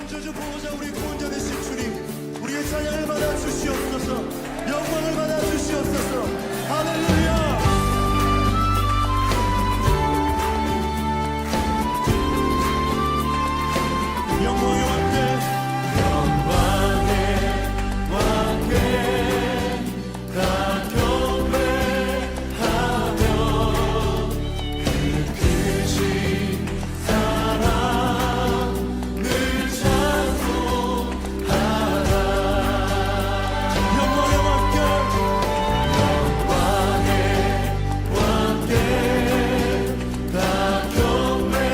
창조주 보호자 우리 구원자 되신 주님, 우리의 찬양을 받아 주시옵소서. 영광을 받아 주시옵소서. 할렐루야. 영광의 왕께, 영광의 왕께 다 경배하며 그 크신 사랑 늘 찬송하라. 영광의 왕께, 영광의 왕께 다 경배하며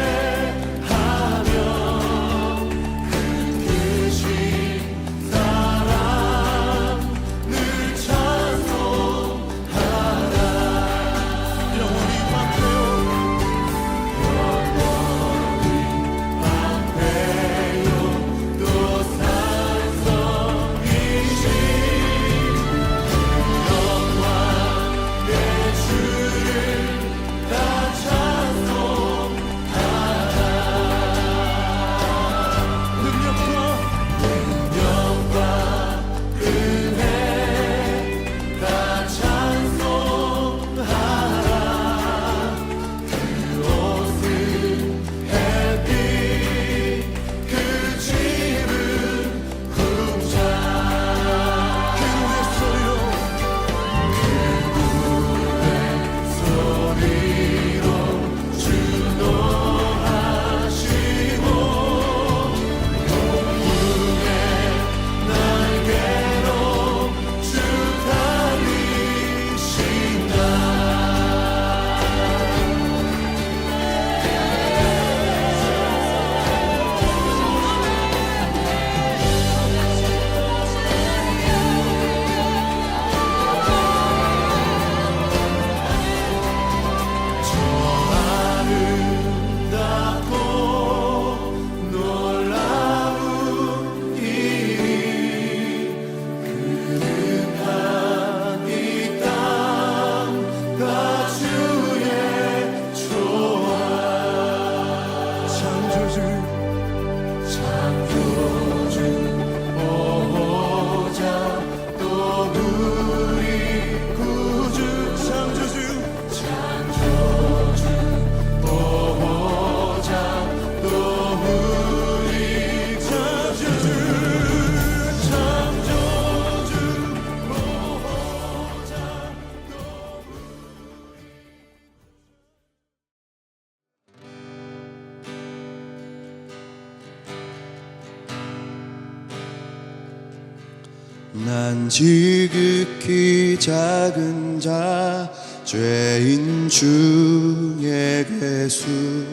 난 지극히 작은 자 죄인 중에 괴수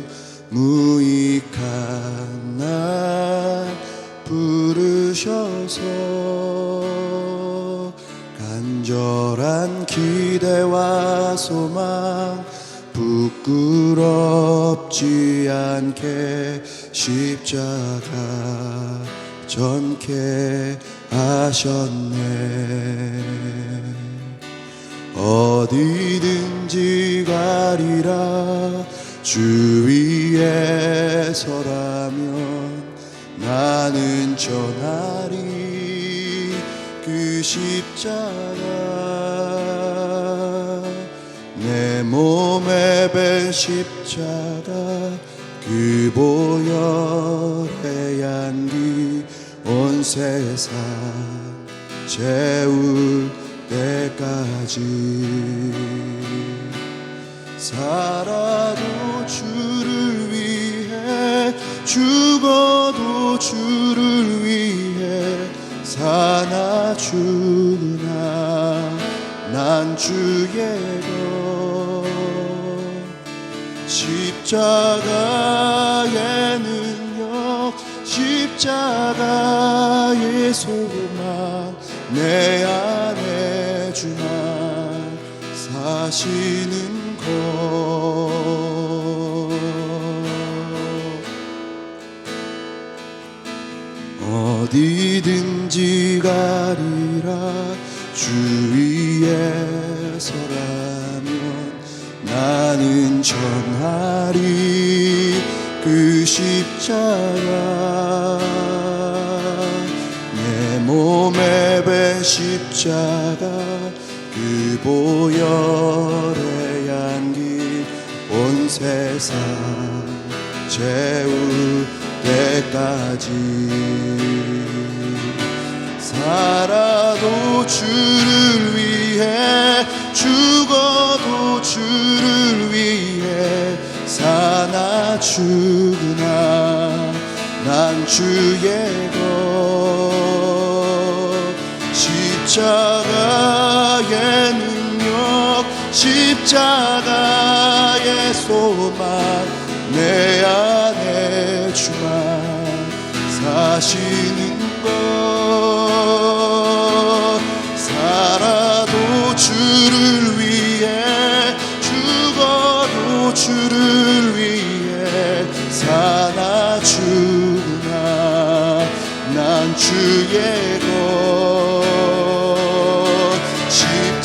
무익한 날 부르셔서 간절한 기대와 소망 부끄럽지 않게 십자가 전케 하셨네. 어디든지 가리라 주 위에 서라면 나는 전하리 그 십자가. 내 몸에 밴 십자가 그 보혈의 향기 온 세상 채울 때까지 살아도 주를 위해 죽어도 주를 위해 사나 죽으나 난 주의 것. 십자가의 능력 십자가의 소망 내 안에 주만 사시는 것. 어디든지 가리라 주 위에 서라면 나는 전하리 그 십자가. 몸에 밴 십자가 그 보혈의 향기 온 세상 채울 때까지 살아도 주를 위해 죽어도 주를 위해 사나 죽으나 난 주의 것 십자가의 능력 십자가의 소망 내 안에 주만 사시는 것 살아도 주를 위해 죽어도 주를 위해 사나 죽으나 난 주의 것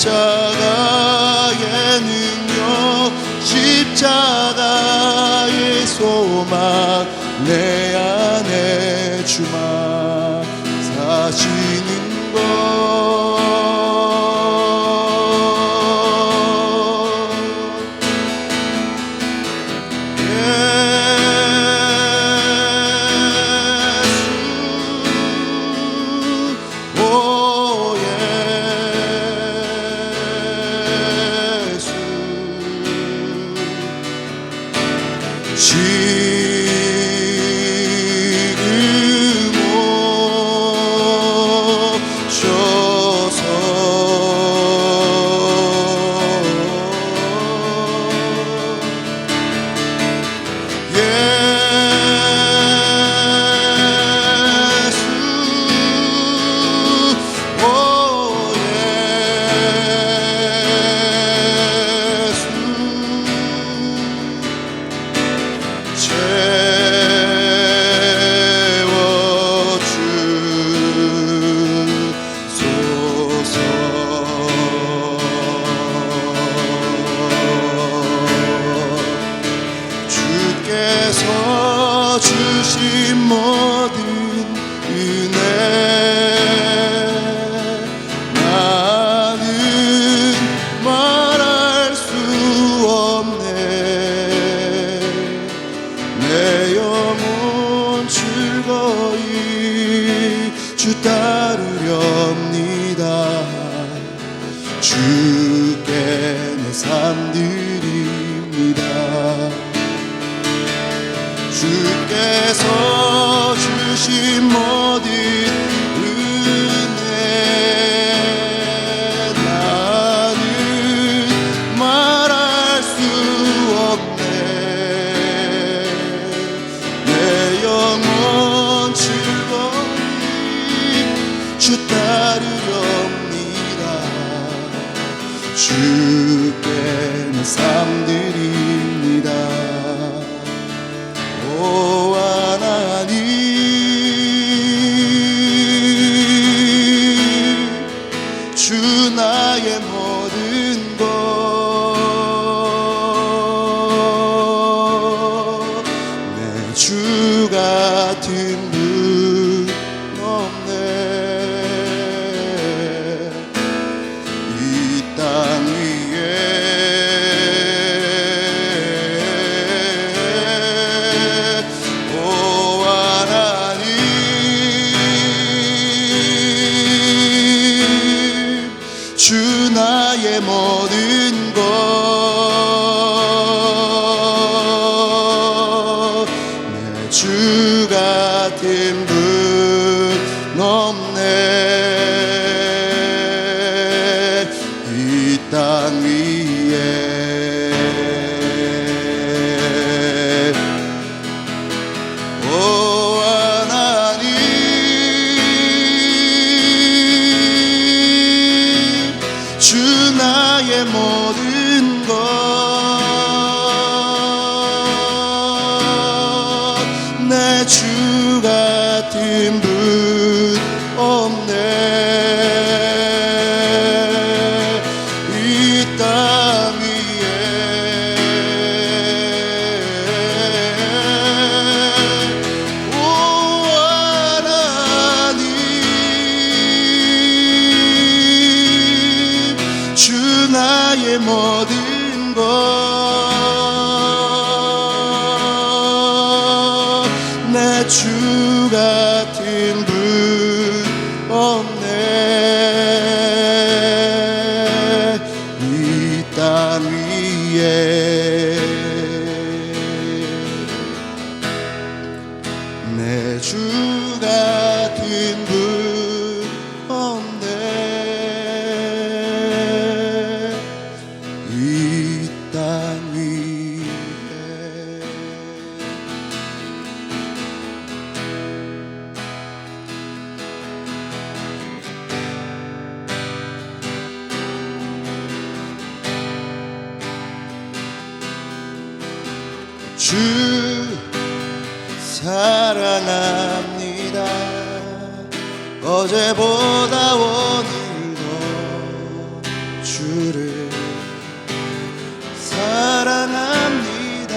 십자가의 능력 십자가의 소망 내 안에 주만 사시는 것 주신 모든 은혜 나는 말할 수 없네 내 영혼 즐거이 주 따르렵니다 주께 내 삶 드립니다 주께서 주신 모든 은혜 나는 말할 수 없네 내 영혼 즐거이 주 따르렵니다 주께 내 삶 드립니다 오 하나님 주 나의 모든 것 내 주 같은 분 없네 이 땅 위에 주 나의 모든 것 내 주 같은 분 없네 이 땅 위에 오 하나님 주 나의 모든 것 내 주 같은 분 없네 이 땅 위에 오 하나님 내 주 같은 분 없네. 이 땅 위에 내 주 같은 분 없네. 이 땅 위에 주 사랑합니다. 어제보다 오늘 더 주를 사랑합니다.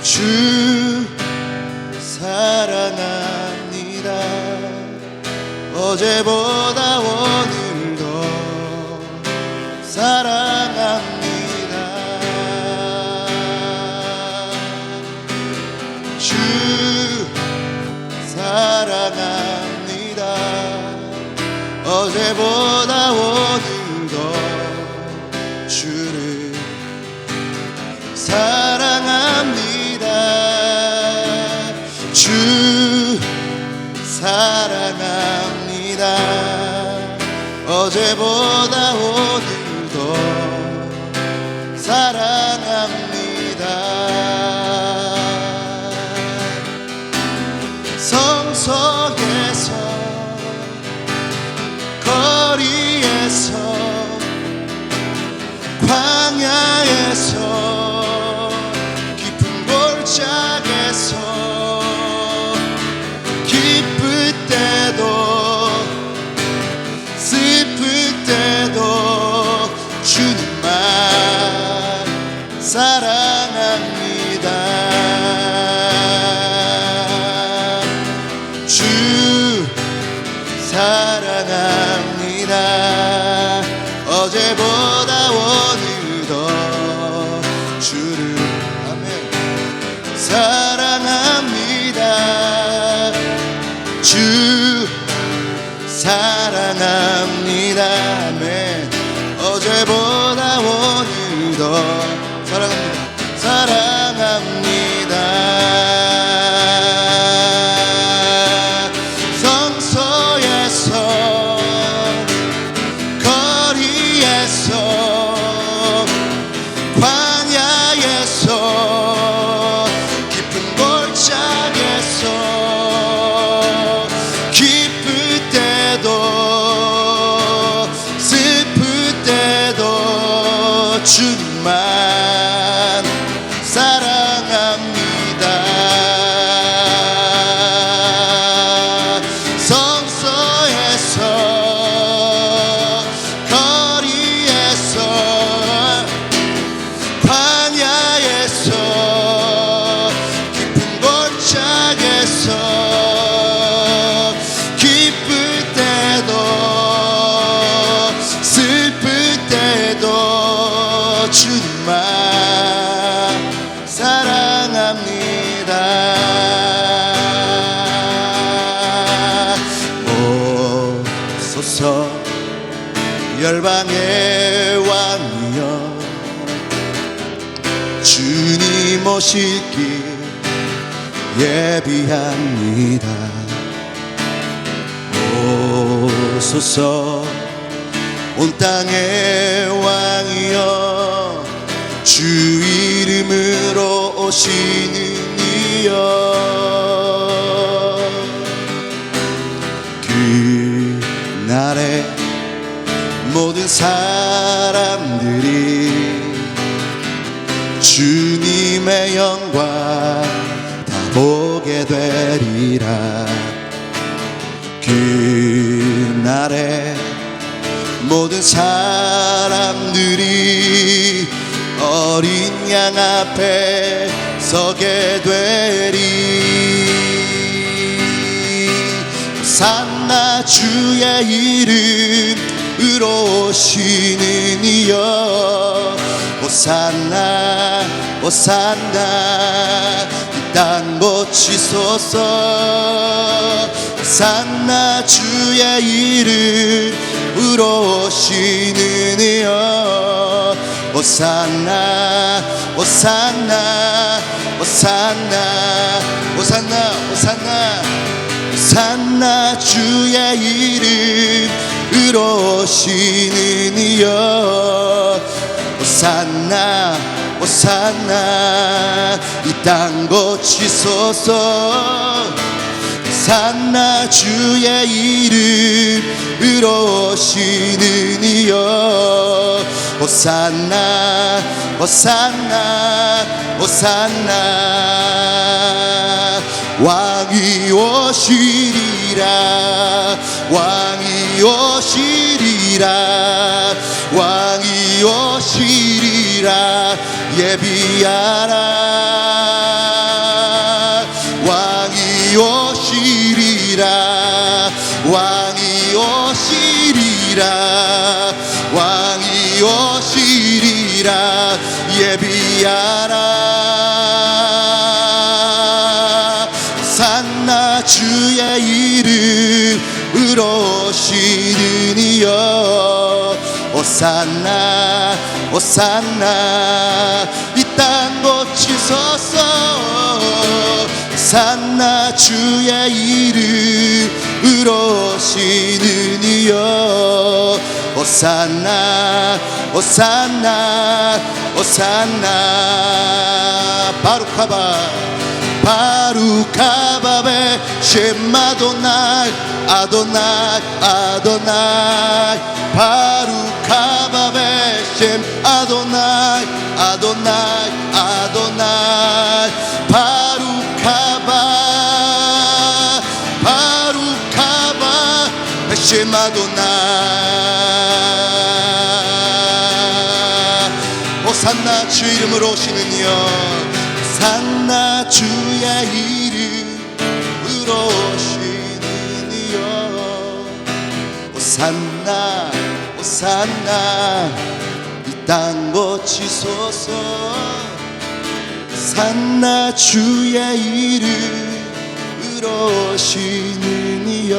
주 사랑합니다. 어제보다 오늘 더 사랑합니다. 주 사랑합니다. 어제보다 오늘 더 주를 사랑합니다. 주 사랑합니다. 어제보다 오늘 더 사랑합니다. 성소에서 거리에서 광야에서 깊은 골짜기에서 기쁠 때도 슬플 때도 주님만 사랑합니다. 주 사랑합니다. 어제보다 오늘 더 주를 아멘 사랑합니다. 주 사랑합니다. 아멘 어제보다 오늘 더 사랑합니다. 사랑합니다. 광야에서 깊은 골짜기에서 기쁠 때도 슬플 때도 주님만 사랑합니다. 성소에서 거리에서 광야에서 깊은 골짜기에서 기쁠 때도 슬플 때도 주님만 사랑합니다. 오소서 열방의 왕이여 주님 오시기 예비합니다. 오소서 온 땅의 왕이여 주 이름으로 오시는 이여 그날에 모든 사람들이 주님의 영광 다 보게 되리라. 그날에 모든 사람들이 어린 양 앞에 서게 되리. 호산나 주의 이름으로 오시는 이여 호산나 호산나 이 땅 고치소서. 산나 주의 이름으로 오시는 이여 호산나 호산나 호산나 호산나 호산나 산나 주의 이름으로 오시는 이여 호산나 호산나 이 땅 고치소서. 산나 주의 이름으로 오시는 이여 호산나 호산나 호산나 왕이 오시리라 왕이 오시리라 왕이 오시리라 예비하라 왕이 오시리라 왕이 오시리라 왕이 오시리라 예비하라. 산나 주의 이름으로 오시는 이여 호산나 호산나 이 땅 고치소서. 산나 주의 이름으로 오시는 이여 호산나 호산나 호산나 바루카바 바루카바베 셴마도나이 아도나이 아도나이 바루카바베 셴 아도나이 아도나이 아도나이 바루카바 바루카바 셴마도나이 호산나 주 이름으로 오시는 이여 산나 주의 이름으로 오시는 이여 호산나 호산나 이 땅 고치소서. 산나 주의 이름으로 오시는 이여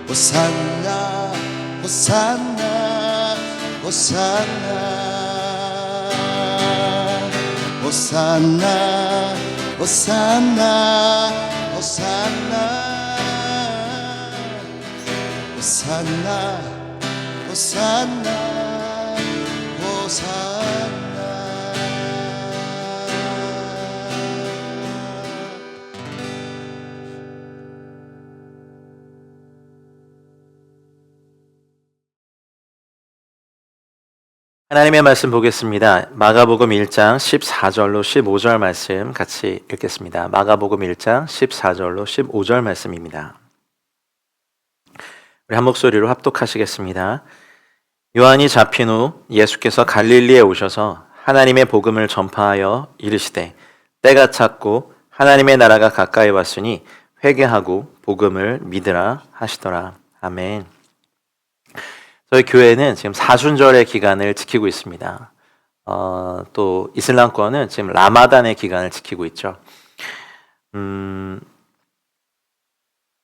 호산나 호산나 호산나 호산나 호산나 호산나 호산나 호산나 호산나. 하나님의 말씀 보겠습니다. 마가복음 1장 14절로 15절 말씀 같이 읽겠습니다. 마가복음 1장 14절로 15절 말씀입니다. 우리 한 목소리로 합독하시겠습니다. 요한이 잡힌 후 예수께서 갈릴리에 오셔서 하나님의 복음을 전파하여 이르시되 때가 찼고 하나님의 나라가 가까이 왔으니 회개하고 복음을 믿으라 하시더라. 아멘. 저희 교회는 지금 사순절의 기간을 지키고 있습니다. 또 이슬람권은 지금 라마단의 기간을 지키고 있죠.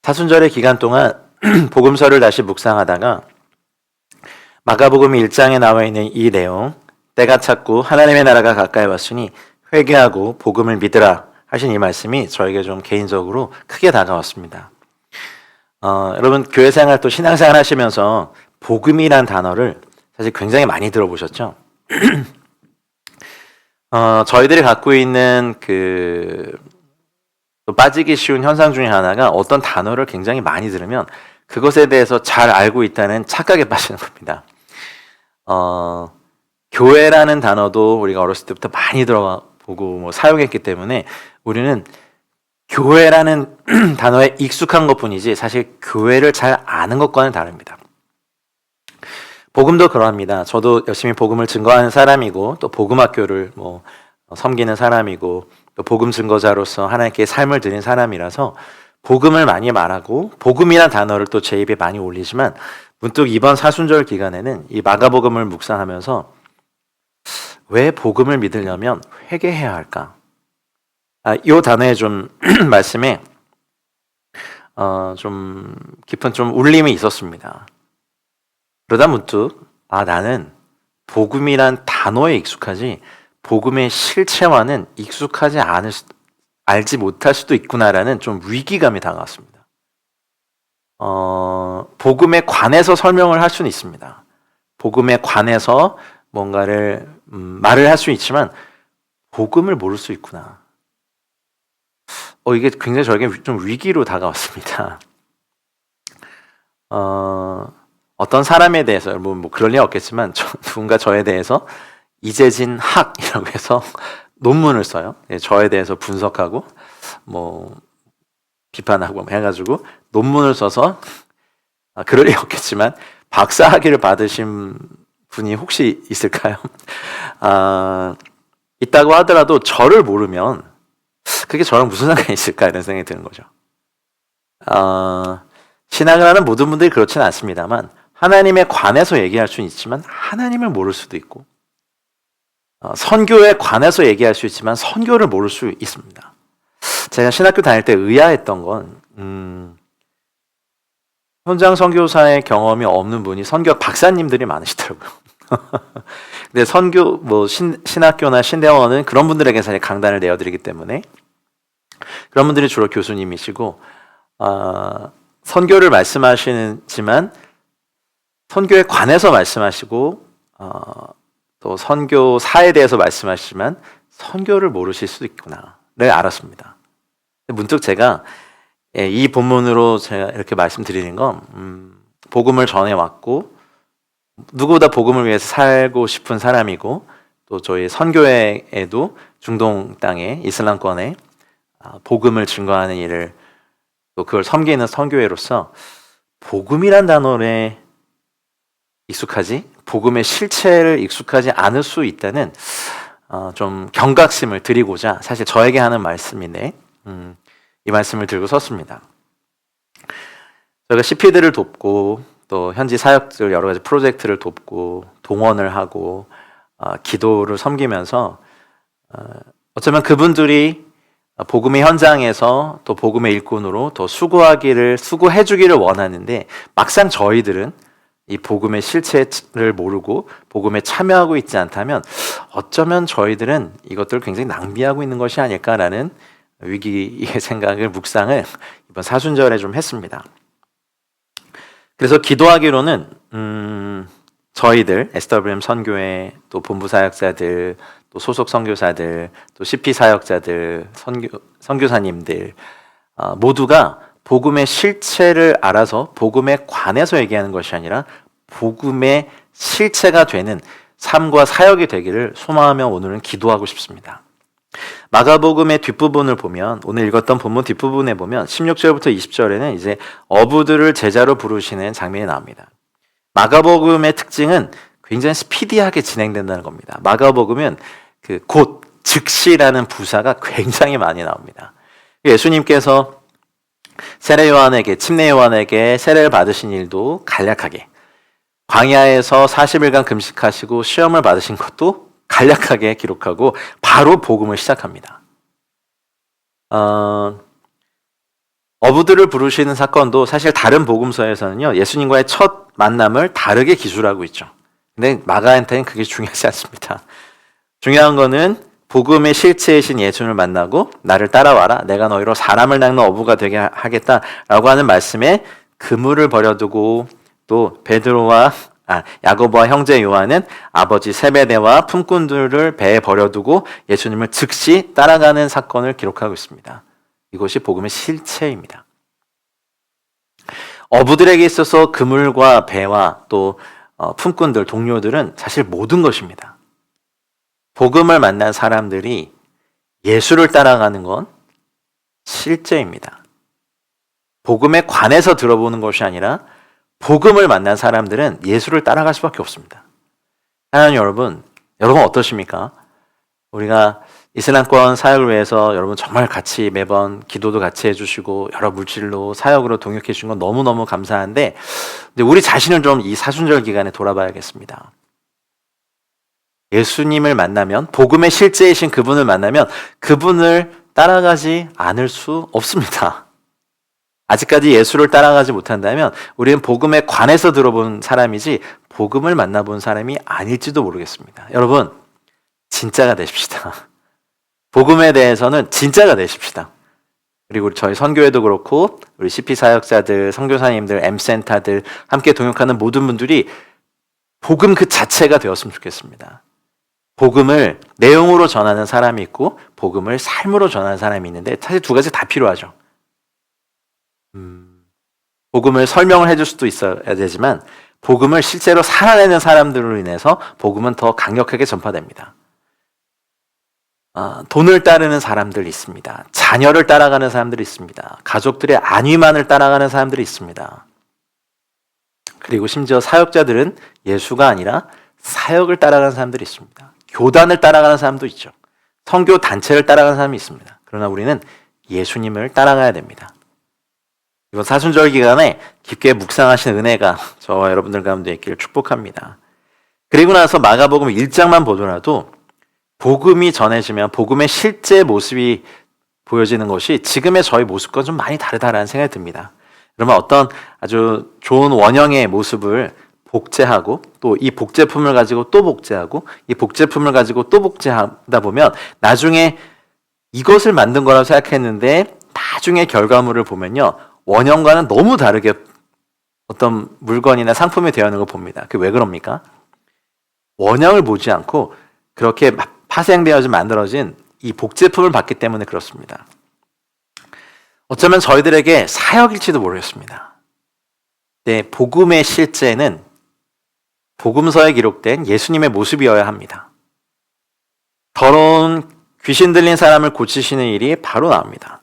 사순절의 기간 동안 복음서를 다시 묵상하다가 마가복음 1장에 나와 있는 이 내용, 때가 찼고 하나님의 나라가 가까이 왔으니 회개하고 복음을 믿으라 하신 이 말씀이 저에게 좀 개인적으로 크게 다가왔습니다. 여러분 교회 생활 또 신앙생활 하시면서 복음이란 단어를 사실 굉장히 많이 들어보셨죠? 저희들이 갖고 있는 또 빠지기 쉬운 현상 중에 하나가 어떤 단어를 굉장히 많이 들으면 그것에 대해서 잘 알고 있다는 착각에 빠지는 겁니다. 교회라는 단어도 우리가 어렸을 때부터 많이 들어보고 사용했기 때문에 우리는 교회라는 단어에 익숙한 것뿐이지 사실 교회를 잘 아는 것과는 다릅니다. 복음도 그러합니다. 저도 열심히 복음을 증거하는 사람이고 또 복음학교를 섬기는 사람이고 또 복음 증거자로서 하나님께 삶을 드린 사람이라서 복음을 많이 말하고 복음이란 단어를 또 제 입에 많이 올리지만 문득 이번 사순절 기간에는 이 마가복음을 묵상하면서 왜 복음을 믿으려면 회개해야 할까? 이 단어의 좀 말씀에 좀 깊은 좀 울림이 있었습니다. 그러다 문득 나는 복음이란 단어에 익숙하지 복음의 실체와는 익숙하지 알지 못할 수도 있구나라는 좀 위기감이 다가왔습니다. 복음에 관해서 설명을 할 수는 있습니다. 복음에 관해서 뭔가를 말을 할 수 있지만 복음을 모를 수 있구나. 이게 굉장히 저에게 좀 위기로 다가왔습니다. 어떤 사람에 대해서 뭐 그럴 리 없겠지만 누군가 저에 대해서 이재진 학이라고 해서 논문을 써요. 저에 대해서 분석하고 뭐 비판하고 해가지고 논문을 써서 그럴 리 없겠지만 박사학위를 받으신 분이 혹시 있을까요? 있다고 하더라도 저를 모르면 그게 저랑 무슨 상관이 있을까 이런 생각이 드는 거죠. 신앙을 하는 모든 분들이 그렇지는 않습니다만 하나님에 관해서 얘기할 수는 있지만 하나님을 모를 수도 있고 선교에 관해서 얘기할 수 있지만 선교를 모를 수 있습니다. 제가 신학교 다닐 때 의아했던 건 현장 선교사의 경험이 없는 분이 선교 박사님들이 많으시더라고요. 근데 선교 신학교나 신대원은 그런 분들에게 사실 강단을 내어드리기 때문에 그런 분들이 주로 교수님이시고 선교를 말씀하시지만 선교에 관해서 말씀하시고 또 선교사에 대해서 말씀하시지만 선교를 모르실 수도 있구나를 알았습니다. 문득 제가 이 본문으로 제가 이렇게 말씀드리는 건 복음을 전해왔고 누구보다 복음을 위해서 살고 싶은 사람이고 또 저희 선교회에도 중동 땅에 이슬람권에 복음을 증거하는 일을 또 그걸 섬기는 선교회로서 복음이란 단어에 익숙하지 복음의 실체를 익숙하지 않을 수 있다는 좀 경각심을 드리고자 사실 저에게 하는 말씀인데 이 말씀을 들고 섰습니다. 저희가 CP들을 돕고 또 현지 사역들 여러 가지 프로젝트를 돕고 동원을 하고 기도를 섬기면서 어쩌면 그분들이 복음의 현장에서 또 복음의 일꾼으로 더 수고해주기를 원하는데 막상 저희들은 이 복음의 실체를 모르고 복음에 참여하고 있지 않다면 어쩌면 저희들은 이것들을 굉장히 낭비하고 있는 것이 아닐까라는 위기의 생각을 묵상을 이번 사순절에 좀 했습니다. 그래서 기도하기로는 저희들 SWM 선교회 또 본부 사역자들 또 소속 선교사들 또 CP 사역자들 선교사님들 모두가 복음의 실체를 알아서 복음에 관해서 얘기하는 것이 아니라 복음의 실체가 되는 삶과 사역이 되기를 소망하며 오늘은 기도하고 싶습니다. 마가복음의 뒷부분을 보면 오늘 읽었던 본문 뒷부분에 보면 16절부터 20절에는 이제 어부들을 제자로 부르시는 장면이 나옵니다. 마가복음의 특징은 굉장히 스피디하게 진행된다는 겁니다. 마가복음은 곧 즉시라는 부사가 굉장히 많이 나옵니다. 예수님께서 침례 요한에게 세례를 받으신 일도 간략하게, 광야에서 40일간 금식하시고 시험을 받으신 것도 간략하게 기록하고 바로 복음을 시작합니다. 어부들을 부르시는 사건도 사실 다른 복음서에서는요 예수님과의 첫 만남을 다르게 기술하고 있죠. 근데 마가한테는 그게 중요하지 않습니다. 중요한 거는 복음의 실체이신 예수님을 만나고 나를 따라와라, 내가 너희로 사람을 낚는 어부가 되게 하겠다라고 하는 말씀에 그물을 버려두고 또 야고보와 형제 요한은 아버지 세베대와 품꾼들을 배에 버려두고 예수님을 즉시 따라가는 사건을 기록하고 있습니다. 이것이 복음의 실체입니다. 어부들에게 있어서 그물과 배와 또 품꾼들, 동료들은 사실 모든 것입니다. 복음을 만난 사람들이 예수를 따라가는 건 실제입니다. 복음에 관해서 들어보는 것이 아니라 복음을 만난 사람들은 예수를 따라갈 수밖에 없습니다. 하나님 여러분 어떠십니까? 우리가 이슬람권 사역을 위해서 여러분 정말 같이 매번 기도도 같이 해주시고 여러 물질로 사역으로 동역해 주신 건 너무너무 감사한데 우리 자신을 좀 이 사순절 기간에 돌아봐야겠습니다. 예수님을 만나면 복음의 실제이신 그분을 만나면 그분을 따라가지 않을 수 없습니다. 아직까지 예수를 따라가지 못한다면 우리는 복음에 관해서 들어본 사람이지 복음을 만나본 사람이 아닐지도 모르겠습니다. 여러분, 진짜가 되십시다. 복음에 대해서는 진짜가 되십시다. 그리고 저희 선교회도 그렇고 우리 CP 사역자들, 선교사님들, M센터들 함께 동역하는 모든 분들이 복음 그 자체가 되었으면 좋겠습니다. 복음을 내용으로 전하는 사람이 있고 복음을 삶으로 전하는 사람이 있는데 사실 두 가지 다 필요하죠. 복음을 설명을 해줄 수도 있어야 되지만 복음을 실제로 살아내는 사람들로 인해서 복음은 더 강력하게 전파됩니다. 돈을 따르는 사람들이 있습니다. 자녀를 따라가는 사람들이 있습니다. 가족들의 안위만을 따라가는 사람들이 있습니다. 그리고 심지어 사역자들은 예수가 아니라 사역을 따라가는 사람들이 있습니다. 교단을 따라가는 사람도 있죠. 선교 단체를 따라가는 사람이 있습니다. 그러나 우리는 예수님을 따라가야 됩니다. 이번 사순절 기간에 깊게 묵상하신 은혜가 저와 여러분들 가운데 있기를 축복합니다. 그리고 나서 마가복음 1장만 보더라도 복음이 전해지면 복음의 실제 모습이 보여지는 것이 지금의 저희 모습과 좀 많이 다르다라는 생각이 듭니다. 그러면 어떤 아주 좋은 원형의 모습을 복제하고 또 이 복제품을 가지고 또 복제하고 이 복제품을 가지고 또 복제하다 보면 나중에 이것을 만든 거라고 생각했는데 나중에 결과물을 보면요. 원형과는 너무 다르게 어떤 물건이나 상품이 되어 있는 걸 봅니다. 그게 왜 그럽니까? 원형을 보지 않고 그렇게 파생되어서 만들어진 이 복제품을 봤기 때문에 그렇습니다. 어쩌면 저희들에게 사역일지도 모르겠습니다. 네, 복음의 실제는 복음서에 기록된 예수님의 모습이어야 합니다. 더러운 귀신 들린 사람을 고치시는 일이 바로 나옵니다.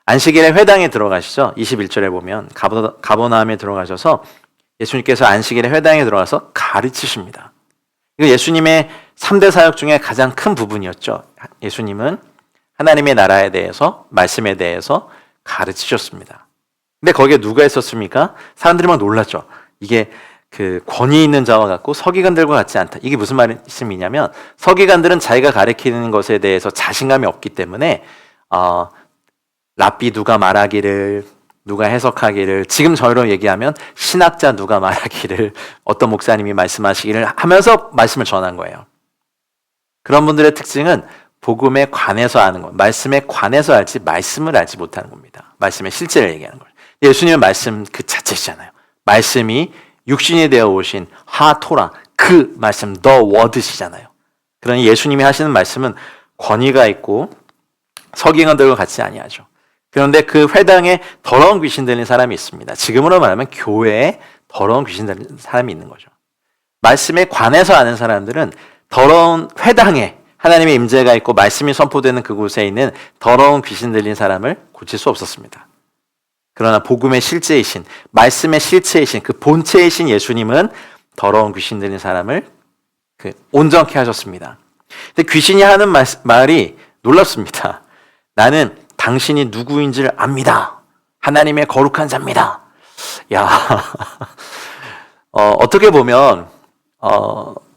안식일에 회당에 들어가시죠. 21절에 보면 가버나움에 들어가셔서 예수님께서 안식일에 회당에 들어가서 가르치십니다. 이거 예수님의 3대 사역 중에 가장 큰 부분이었죠. 예수님은 하나님의 나라에 대해서, 말씀에 대해서 가르치셨습니다. 근데 거기에 누가 있었습니까? 사람들이 막 놀랐죠. 이게 그 권위 있는 자와 같고 서기관들과 같지 않다. 이게 무슨 말씀이냐면 서기관들은 자기가 가르치는 것에 대해서 자신감이 없기 때문에 랍비 누가 말하기를, 누가 해석하기를, 지금 저희로 얘기하면 신학자 누가 말하기를, 어떤 목사님이 말씀하시기를 하면서 말씀을 전한 거예요. 그런 분들의 특징은 복음에 관해서 아는 것, 말씀에 관해서 알지 말씀을 알지 못하는 겁니다. 말씀의 실제를 얘기하는 거예요. 예수님은 말씀 그 자체시잖아요. 말씀이 육신이 되어 오신 하토라, 그 말씀, the word시잖아요. 그러니 예수님이 하시는 말씀은 권위가 있고 서기관들과 같이 아니하죠. 그런데 그 회당에 더러운 귀신 들린 사람이 있습니다. 지금으로 말하면 교회에 더러운 귀신 들린 사람이 있는 거죠. 말씀에 관해서 아는 사람들은 더러운 회당에 하나님의 임재가 있고 말씀이 선포되는 그곳에 있는 더러운 귀신 들린 사람을 고칠 수 없었습니다. 그러나 복음의 실제이신, 말씀의 실체이신, 그 본체이신 예수님은 더러운 귀신 들린 사람을 온전케 하셨습니다. 근데 귀신이 하는 말이 놀랍습니다. 나는 당신이 누구인지를 압니다. 하나님의 거룩한 자입니다. 야, 어떻게 보면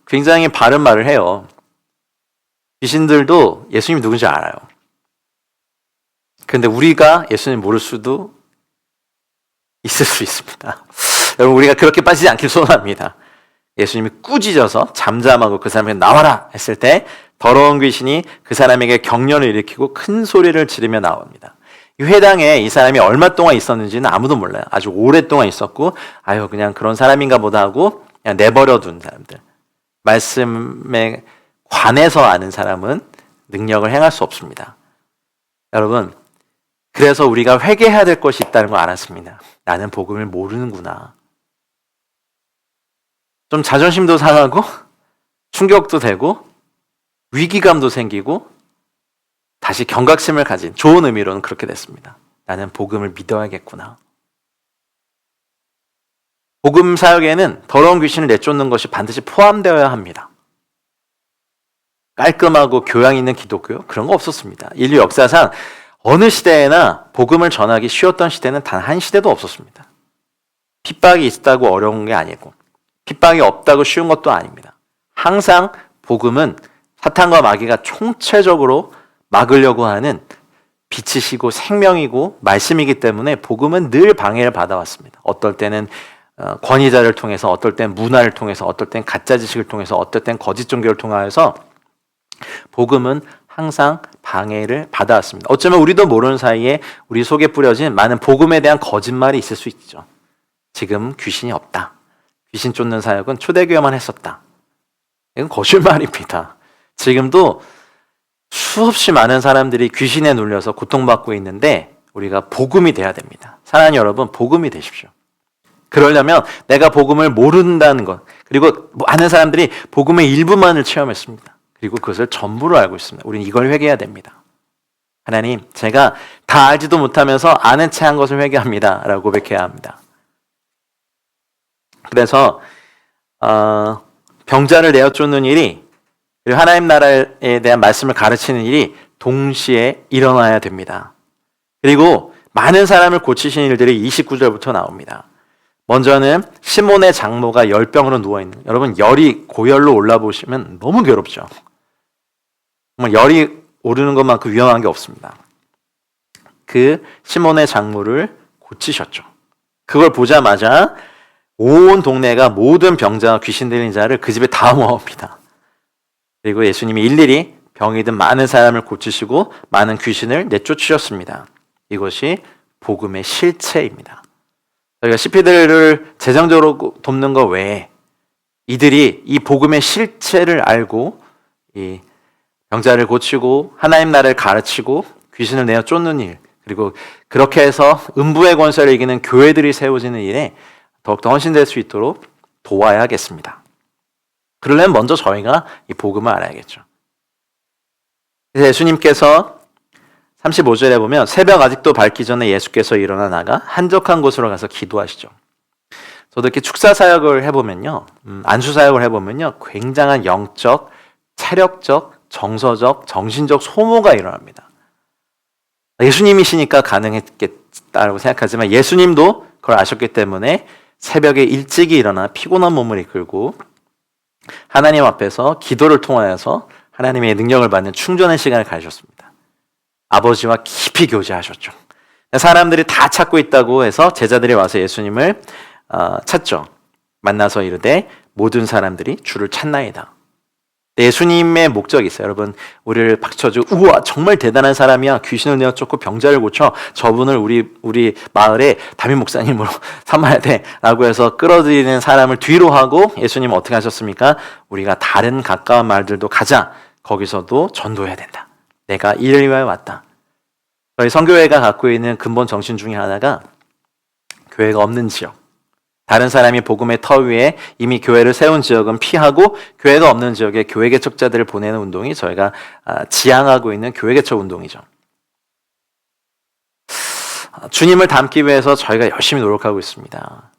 굉장히 바른 말을 해요. 귀신들도 예수님이 누군지 알아요. 그런데 우리가 예수님 모를 수도 있을 수 있습니다. 여러분, 우리가 그렇게 빠지지 않길 소원합니다. 예수님이 꾸짖어서 잠잠하고 그 사람에게 나와라 했을 때 더러운 귀신이 그 사람에게 경련을 일으키고 큰 소리를 지르며 나옵니다. 이 회당에 이 사람이 얼마 동안 있었는지는 아무도 몰라요. 아주 오랫동안 있었고 아유 그냥 그런 사람인가 보다 하고 그냥 내버려 둔 사람들. 말씀에 관해서 아는 사람은 능력을 행할 수 없습니다. 여러분, 그래서 우리가 회개해야 될 것이 있다는 걸 알았습니다. 나는 복음을 모르는구나. 좀 자존심도 상하고 충격도 되고 위기감도 생기고 다시 경각심을 가진, 좋은 의미로는 그렇게 됐습니다. 나는 복음을 믿어야겠구나. 복음 사역에는 더러운 귀신을 내쫓는 것이 반드시 포함되어야 합니다. 깔끔하고 교양 있는 기독교? 그런 거 없었습니다. 인류 역사상 어느 시대에나 복음을 전하기 쉬웠던 시대는 단 한 시대도 없었습니다. 핍박이 있다고 어려운 게 아니고 핍박이 없다고 쉬운 것도 아닙니다. 항상 복음은 사탄과 마귀가 총체적으로 막으려고 하는 빛이시고 생명이고 말씀이기 때문에 복음은 늘 방해를 받아왔습니다. 어떨 때는 권위자를 통해서, 어떨 때는 문화를 통해서, 어떨 때는 가짜 지식을 통해서, 어떨 때는 거짓 종교를 통하여서 복음은 항상 방해를 받아왔습니다. 어쩌면 우리도 모르는 사이에 우리 속에 뿌려진 많은 복음에 대한 거짓말이 있을 수 있죠. 지금 귀신이 없다. 귀신 쫓는 사역은 초대교회만 했었다. 이건 거짓말입니다. 지금도 수없이 많은 사람들이 귀신에 눌려서 고통받고 있는데 우리가 복음이 돼야 됩니다. 사랑하는 여러분, 복음이 되십시오. 그러려면 내가 복음을 모른다는 것, 그리고 많은 사람들이 복음의 일부만을 체험했습니다. 그리고 그것을 전부로 알고 있습니다. 우리는 이걸 회개해야 됩니다. 하나님, 제가 다 알지도 못하면서 아는 채 한 것을 회개합니다 라고 고백해야 합니다. 그래서 병자를 내어 쫓는 일이, 그리고 하나님 나라에 대한 말씀을 가르치는 일이 동시에 일어나야 됩니다. 그리고 많은 사람을 고치신 일들이 29절부터 나옵니다. 먼저는 시몬의 장모가 열병으로 누워있는, 여러분 열이 고열로 올라보시면 너무 괴롭죠. 정말 열이 오르는 것만큼 위험한 게 없습니다. 그 시몬의 장모를 고치셨죠. 그걸 보자마자 온 동네가 모든 병자와 귀신 들린 자를 그 집에 다 모아옵니다. 그리고 예수님이 일일이 병이 든 많은 사람을 고치시고 많은 귀신을 내쫓으셨습니다. 이것이 복음의 실체입니다. 저희가 CP들을 재정적으로 돕는 것 외에 이들이 이 복음의 실체를 알고 이 병자를 고치고 하나님 나라를 가르치고 귀신을 내어 쫓는 일, 그리고 그렇게 해서 음부의 권세를 이기는 교회들이 세워지는 일에 더욱더 헌신될 수 있도록 도와야겠습니다. 그러려면 먼저 저희가 이 복음을 알아야겠죠. 그래서 예수님께서 35절에 보면 새벽 아직도 밝기 전에 예수께서 일어나 나가 한적한 곳으로 가서 기도하시죠. 저도 이렇게 축사 사역을 해보면요, 안수 사역을 해보면요, 굉장한 영적, 체력적, 정서적, 정신적 소모가 일어납니다. 예수님이시니까 가능했겠다고 생각하지만 예수님도 그걸 아셨기 때문에 새벽에 일찍이 일어나 피곤한 몸을 이끌고 하나님 앞에서 기도를 통하여서 하나님의 능력을 받는 충전의 시간을 가지셨습니다. 아버지와 깊이 교제하셨죠. 사람들이 다 찾고 있다고 해서 제자들이 와서 예수님을 찾죠. 만나서 이르되 모든 사람들이 주를 찾나이다. 예수님의 목적이 있어요. 여러분, 우리를 박쳐주고 우와 정말 대단한 사람이야, 귀신을 내어 쫓고 병자를 고쳐, 저분을 우리 마을에 담임 목사님으로 삼아야 돼 라고 해서 끌어들이는 사람을 뒤로 하고 예수님은 어떻게 하셨습니까? 우리가 다른 가까운 마을들도 가자. 거기서도 전도해야 된다. 내가 이를 위하여 왔다. 저희 선교회가 갖고 있는 근본 정신 중에 하나가 교회가 없는 지역, 다른 사람이 복음의 터 위에 이미 교회를 세운 지역은 피하고 교회가 없는 지역에 교회 개척자들을 보내는 운동이 저희가 지향하고 있는 교회 개척 운동이죠. 주님을 닮기 위해서 저희가 열심히 노력하고 있습니다.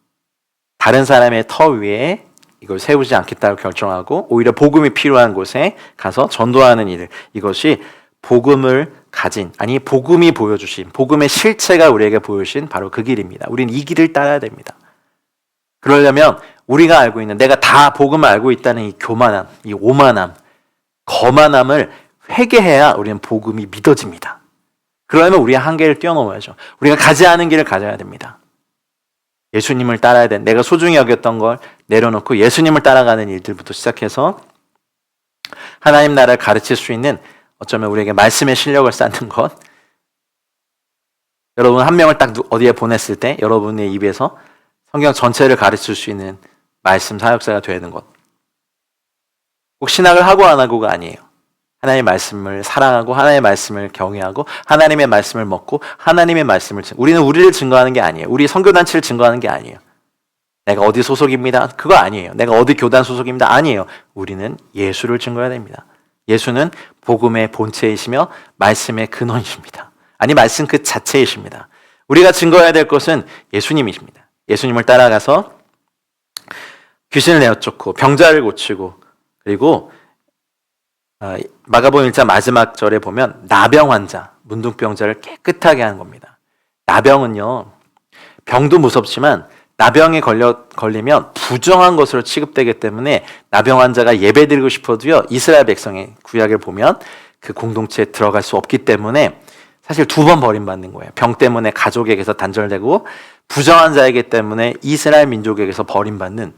다른 사람의 터 위에 이걸 세우지 않겠다고 결정하고 오히려 복음이 필요한 곳에 가서 전도하는 일, 이것이 복음을 가진, 아니 복음이 보여주신, 복음의 실체가 우리에게 보여주신 바로 그 길입니다. 우리는 이 길을 따라야 됩니다. 그러려면 우리가 알고 있는, 내가 다 복음을 알고 있다는 이 교만함, 이 오만함, 거만함을 회개해야 우리는 복음이 믿어집니다. 그러려면 우리의 한계를 뛰어넘어야죠. 우리가 가지 않은 길을 가져야 됩니다. 예수님을 따라야 돼. 내가 소중히 여겼던 걸 내려놓고 예수님을 따라가는 일들부터 시작해서 하나님 나라를 가르칠 수 있는, 어쩌면 우리에게 말씀의 실력을 쌓는 것. 여러분 한 명을 딱 어디에 보냈을 때 여러분의 입에서 성경 전체를 가르칠 수 있는 말씀 사역자가 되는 것. 꼭 신학을 하고 안 하고가 아니에요. 하나님의 말씀을 사랑하고 하나님의 말씀을 경외하고 하나님의 말씀을 먹고 하나님의 말씀을 우리는 우리를 증거하는 게 아니에요. 우리 선교단체를 증거하는 게 아니에요. 내가 어디 소속입니다. 그거 아니에요. 내가 어디 교단 소속입니다. 아니에요. 우리는 예수를 증거해야 됩니다. 예수는 복음의 본체이시며 말씀의 근원이십니다. 아니 말씀 그 자체이십니다. 우리가 증거해야 될 것은 예수님이십니다. 예수님을 따라가서 귀신을 내어쫓고 병자를 고치고, 그리고 마가복음 1장 마지막 절에 보면 나병 환자, 문둥병자를 깨끗하게 하는 겁니다. 나병은요, 병도 무섭지만 나병에 걸리면 부정한 것으로 취급되기 때문에 나병 환자가 예배드리고 싶어도요, 이스라엘 백성의 구약을 보면 그 공동체에 들어갈 수 없기 때문에 사실 2번 버림받는 거예요. 병 때문에 가족에게서 단절되고 부정한 자이기 때문에 이스라엘 민족에게서 버림받는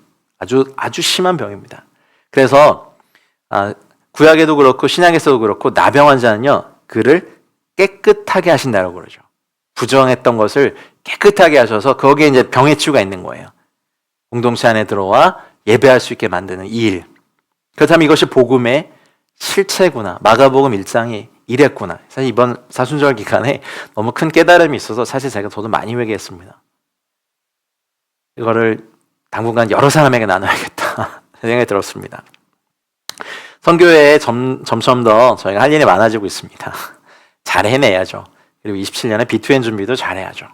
아주 심한 병입니다. 그래서 구약에도 그렇고 신약에서도 그렇고 나병 환자는요, 그를 깨끗하게 하신다고 그러죠. 부정했던 것을 깨끗하게 하셔서 거기에 이제 병의 치유가 있는 거예요. 공동체 안에 들어와 예배할 수 있게 만드는 이 일. 그렇다면 이것이 복음의 실체구나. 마가복음 1장이 이랬구나. 사실 이번 사순절 기간에 너무 큰 깨달음이 있어서 사실 저도 많이 회개했습니다. 이거를 당분간 여러 사람에게 나눠야겠다 생각이 들었습니다. 선교회에 점점 더 저희가 할 일이 많아지고 있습니다. 잘 해내야죠. 그리고 27년에 B2N 준비도 잘해야죠.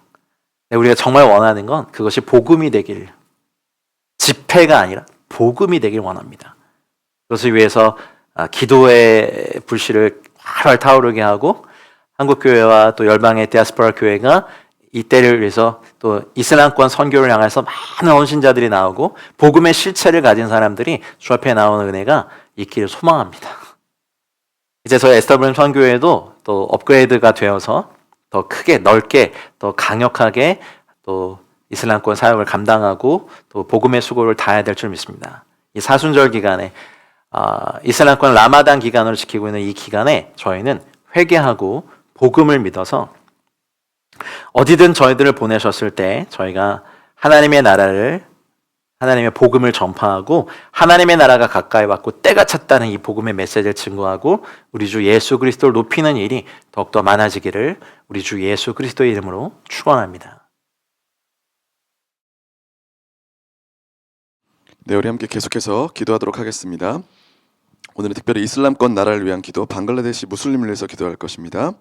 우리가 정말 원하는 건 그것이 복음이 되길, 집회가 아니라 복음이 되길 원합니다. 그것을 위해서 기도의 불씨를 활활 타오르게 하고 한국교회와 또 열방의 디아스포라 교회가 이때를 위해서 또 이슬람권 선교를 향해서 많은 헌신자들이 나오고 복음의 실체를 가진 사람들이 주 앞에 나오는 은혜가 있기를 소망합니다. 이제 저희 SWM 선교회도 또 업그레이드가 되어서 더 크게 넓게 더 강력하게 또 이슬람권 사역을 감당하고 또 복음의 수고를 다해야 될 줄 믿습니다. 이 사순절 기간에 이슬람권 라마단 기간으로 지키고 있는 이 기간에 저희는 회개하고 복음을 믿어서 어디든 저희들을 보내셨을 때 저희가 하나님의 나라를, 하나님의 복음을 전파하고 하나님의 나라가 가까이 왔고 때가 찼다는 이 복음의 메시지를 증거하고 우리 주 예수 그리스도를 높이는 일이 더욱더 많아지기를 우리 주 예수 그리스도의 이름으로 축원합니다. 네, 우리 함께 계속해서 기도하도록 하겠습니다. 오늘은 특별히 이슬람권 나라를 위한 기도, 방글라데시 무슬림을 위해서 기도할 것입니다.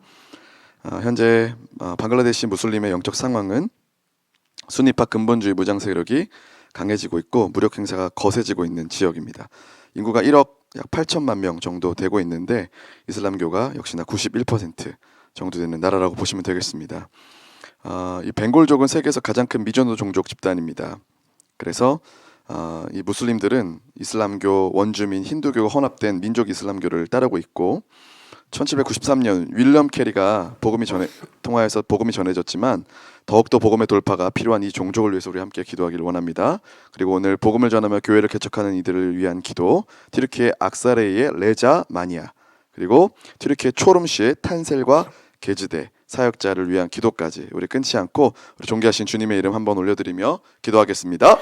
현재 방글라데시 무슬림의 영적 상황은 순니파 근본주의 무장 세력이 강해지고 있고 무력 행사가 거세지고 있는 지역입니다. 인구가 1억 약 8천만 명 정도 되고 있는데 이슬람교가 역시나 91% 정도 되는 나라라고 보시면 되겠습니다. 이 벵골족은 세계에서 가장 큰 미전도 종족 집단입니다. 그래서 이 무슬림들은 이슬람교, 원주민, 힌두교가 혼합된 민족 이슬람교를 따르고 있고 1793년 윌럼 캐리가 통하여서 복음이 전해졌지만 더욱더 복음의 돌파가 필요한 이 종족을 위해서 우리 함께 기도하기를 원합니다. 그리고 오늘 복음을 전하며 교회를 개척하는 이들을 위한 기도, 튀르키예 악사레이의 레자 마니아, 그리고 튀르키예 초름시의 탄셀과 게즈데 사역자를 위한 기도까지 우리 끊지 않고 우리 존귀하신 주님의 이름 한번 올려드리며 기도하겠습니다.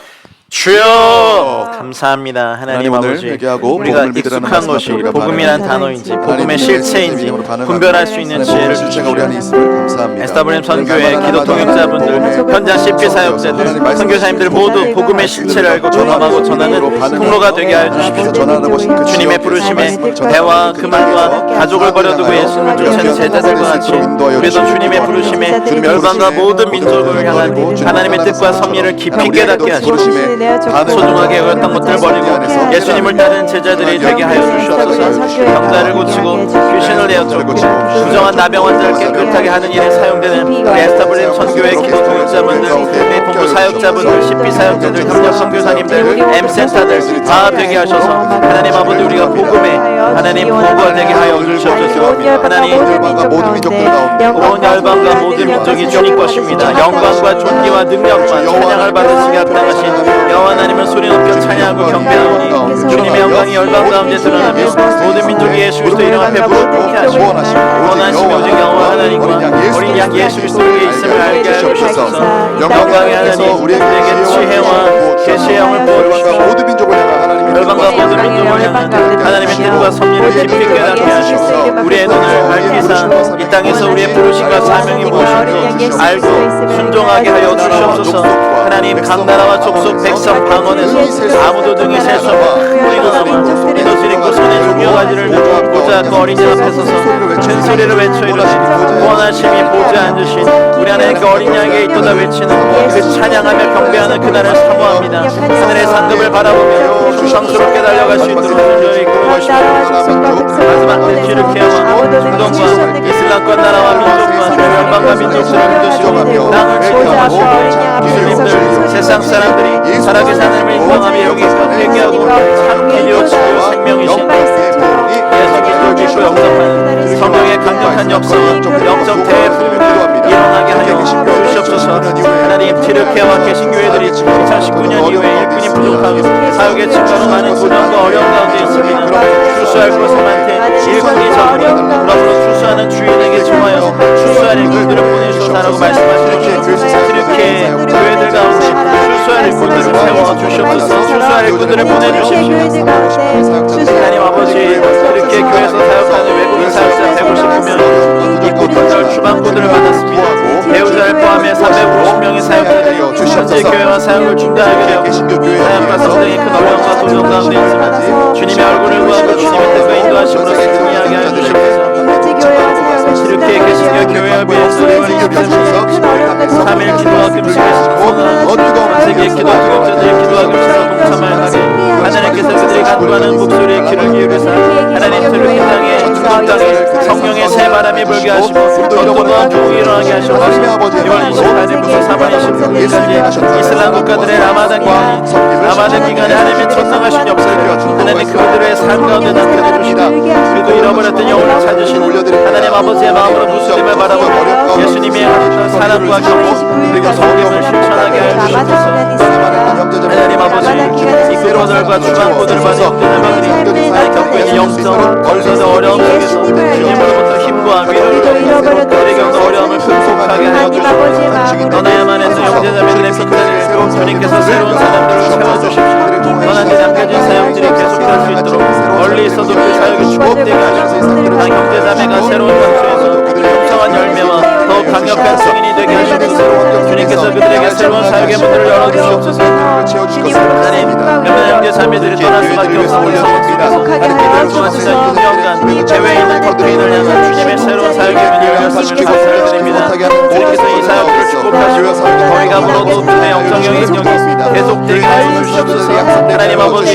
주여 감사합니다. 하나님 오늘 아버지, 회개하고 우리가 복음을 믿으라는 익숙한 것이 말씀 앞에 복음이란 우리가 단어인지 하나님 복음의 실체인지 분별할 수 있는 지혜를 복음의 실체가 우리 안에 주시옵소서. 있음을 감사합니다. SWM 선교회 기도 통역자분들, 현장 CP 사역자들, 선교사님들 모두 복음의 실체를 알고 경험하고 전하는 통로가 되게 하여 주십시오. 주님의 부르심에 배와 그물과 가족을 버려두고 예수님을 쫓는 제자들과 같이 우리도 주님의 부르심에 열방과 모든 민족을 향한 하나님의 뜻과 섭리를 깊이 깨닫게 하시고 소중하게 여겼던 것들 버리고 예수님을 따르는 제자들이 되게 하여 주시옵소서. 병자를 고치고 귀신을 내어쫓고 부정한 나병 환자를 깨끗하게 하는 일에 사용되는 우리 SWM 선교회 기도 통역자분들, 우리 본부 사역자분들, CP 사역자들, 협력 선교사님들, M센터들 다 되게 하셔서 하나님 아버지 우리가 복음에 하나님 보고가 되게 하여 주시옵소서. 하나님 모든 민족들 가운데 온 열방과 모든 민족이 주님 것입니다. 영광과 존귀와 능력과 찬양을 받으시게 합당하신 여호와 하나님을 소리 높여 찬양하고 경배하오니 주님의 영광이 열방 가운데 드러나며 모든 민족이 예수 그리스도 이름 앞에 무릎 꿇게 하시고 원하시며 오직 여호와 하나님과 어린 양 예수 그리스도에게 있음을 알게 하여 주셔서 영광의 하나님 우리에게 지혜와 계시의 영을 부어주시고 모든 민족을 향한 하나님의 열방과 모든 민족을 향한 하나님의 뜻과 섭리를 깊이 깨닫게 하시고 우리의 눈을 밝히사 이 땅에서 우리의 부르심과 사명이 무엇인지 알고 순종하게 하여 주시옵소서. 하나님 각 나라와 족속 백성 방언에서 아무도 등이 셀 수 없는 소리가 나와 이것을 입고 손에 종려가지를 들고 보좌 그 어린 양 앞에 서서 큰 소리를 외쳐 이르시니 구원하심이 보좌 앉으신 우리 안에 그 어린 양에게 있도다 외치는 그 찬양하며 경배하는 그날을 사모합니다. 하늘의 상급을 바라보며 충성스럽게 달려갈 수 있도록 주여 이끌어 주시옵소서. 마지막 때 튀르키예와 중동과 이슬람권 나라와 민족과 열방과 민족들을 믿으시고 땅을 지켜하시고 무슬림들 세상 사람들이 살아계신 하나님을 인정하며 여기 회개하고 참 길이요 진리요 생명이신 예수 그리스도를 믿고 영접하는 성령의 강력한 역사와 영적 대회 이렇게 와 계신 교회들이 2019년 이후에 일꾼이 부족하고 사역의 증가로 많은 고난과 어려움 가운데 있습니다. 출소할 곳은 많되 일꾼이 적으니 그러므로 출소하는 주인에게 청하여 출소할 일꾼들을 보내주소서라고 말씀하시는 이렇게 교회들 가운데 출소할 일꾼들을 세워 주시옵소서. 출소할 일꾼들을 보내주십시오. 하나님 아버지, 이렇게 교회에서 사역하는 외국인 사역자 되고 싶으면 입구 건설 주방구들을 받았습니다. 배우자를 포함해 350명의 사역자들이 현재 교회와 사역을 중단하게 되었고 사역과 성장의 큰 어려움과 도전 가운데 있습니다. 주님의 얼굴을 구하고 주님의 뜻과 인도하심으로 승리하게 하여 주시옵소서. 이렇게 계신 교회와 비해서 1월 23일 3일 기도와 금식을 선언하고 세계 기도 교육자들의 기도와 금식과 동참을 하게 하나님께서 그들이 간구하는 목소리에 귀를 기울이사 하나님 들을 땅에 중동 땅에 성령의 새 바람이 불게 하시고 어둠과 부흥이 일어나게 하시옵소서. 2월 28일부터 3월 26일까지 이슬람 국가들의 라마단 기간에 하나님의 천상하신 역사를 하나님 그들의 삶 가운데 나타내 주시다. 그리고 잃어버렸던 영혼을 찾으시는 하나님 아버지의 마음으로 무슬림을 바라보고 예수님의 사랑과 경고 그리고 성경을 실천하게 하여 주시옵소서. 하나님 아버지 이끌어들과 주방꾼들을 받은 형제자매들이 하나님 겪고 있는 영적 걸려서 어려움 속에서 주님으로부터 힘과 위로를 얻고 그들의 겪는 어려움을 극복하게 하여 주시옵소서. 떠나야만 했던 형제자매들의 빈자리를 주님께서 새로운 사람들을 세워주십시오. 떠난 데 남겨진 사역들이 계속될 수 있도록 멀리 있어도 그 사역이 축복되게 하시옵소서. 당 형제자매가 새로운 장소에서 풍성한 열매와 더욱 강력한 성인이 되게 하시옵소서. 주님께서 그들에게 새로운 사역의 문들을 열어주시옵소서. 하나님 몇몇 형제자매들이 떠날 수밖에 없는 상황 속에서 그들을 통한 지난 6년간 해외에 있는 법들인을 향한 주님의 새로운 사역의 문을 열었음을 감사드립니다. 주님께서 이 사역들을 축복하시고 저희가 물어도 그들의 영적 영향력이 계속되게 하여 주시옵소서. 하나님 아버지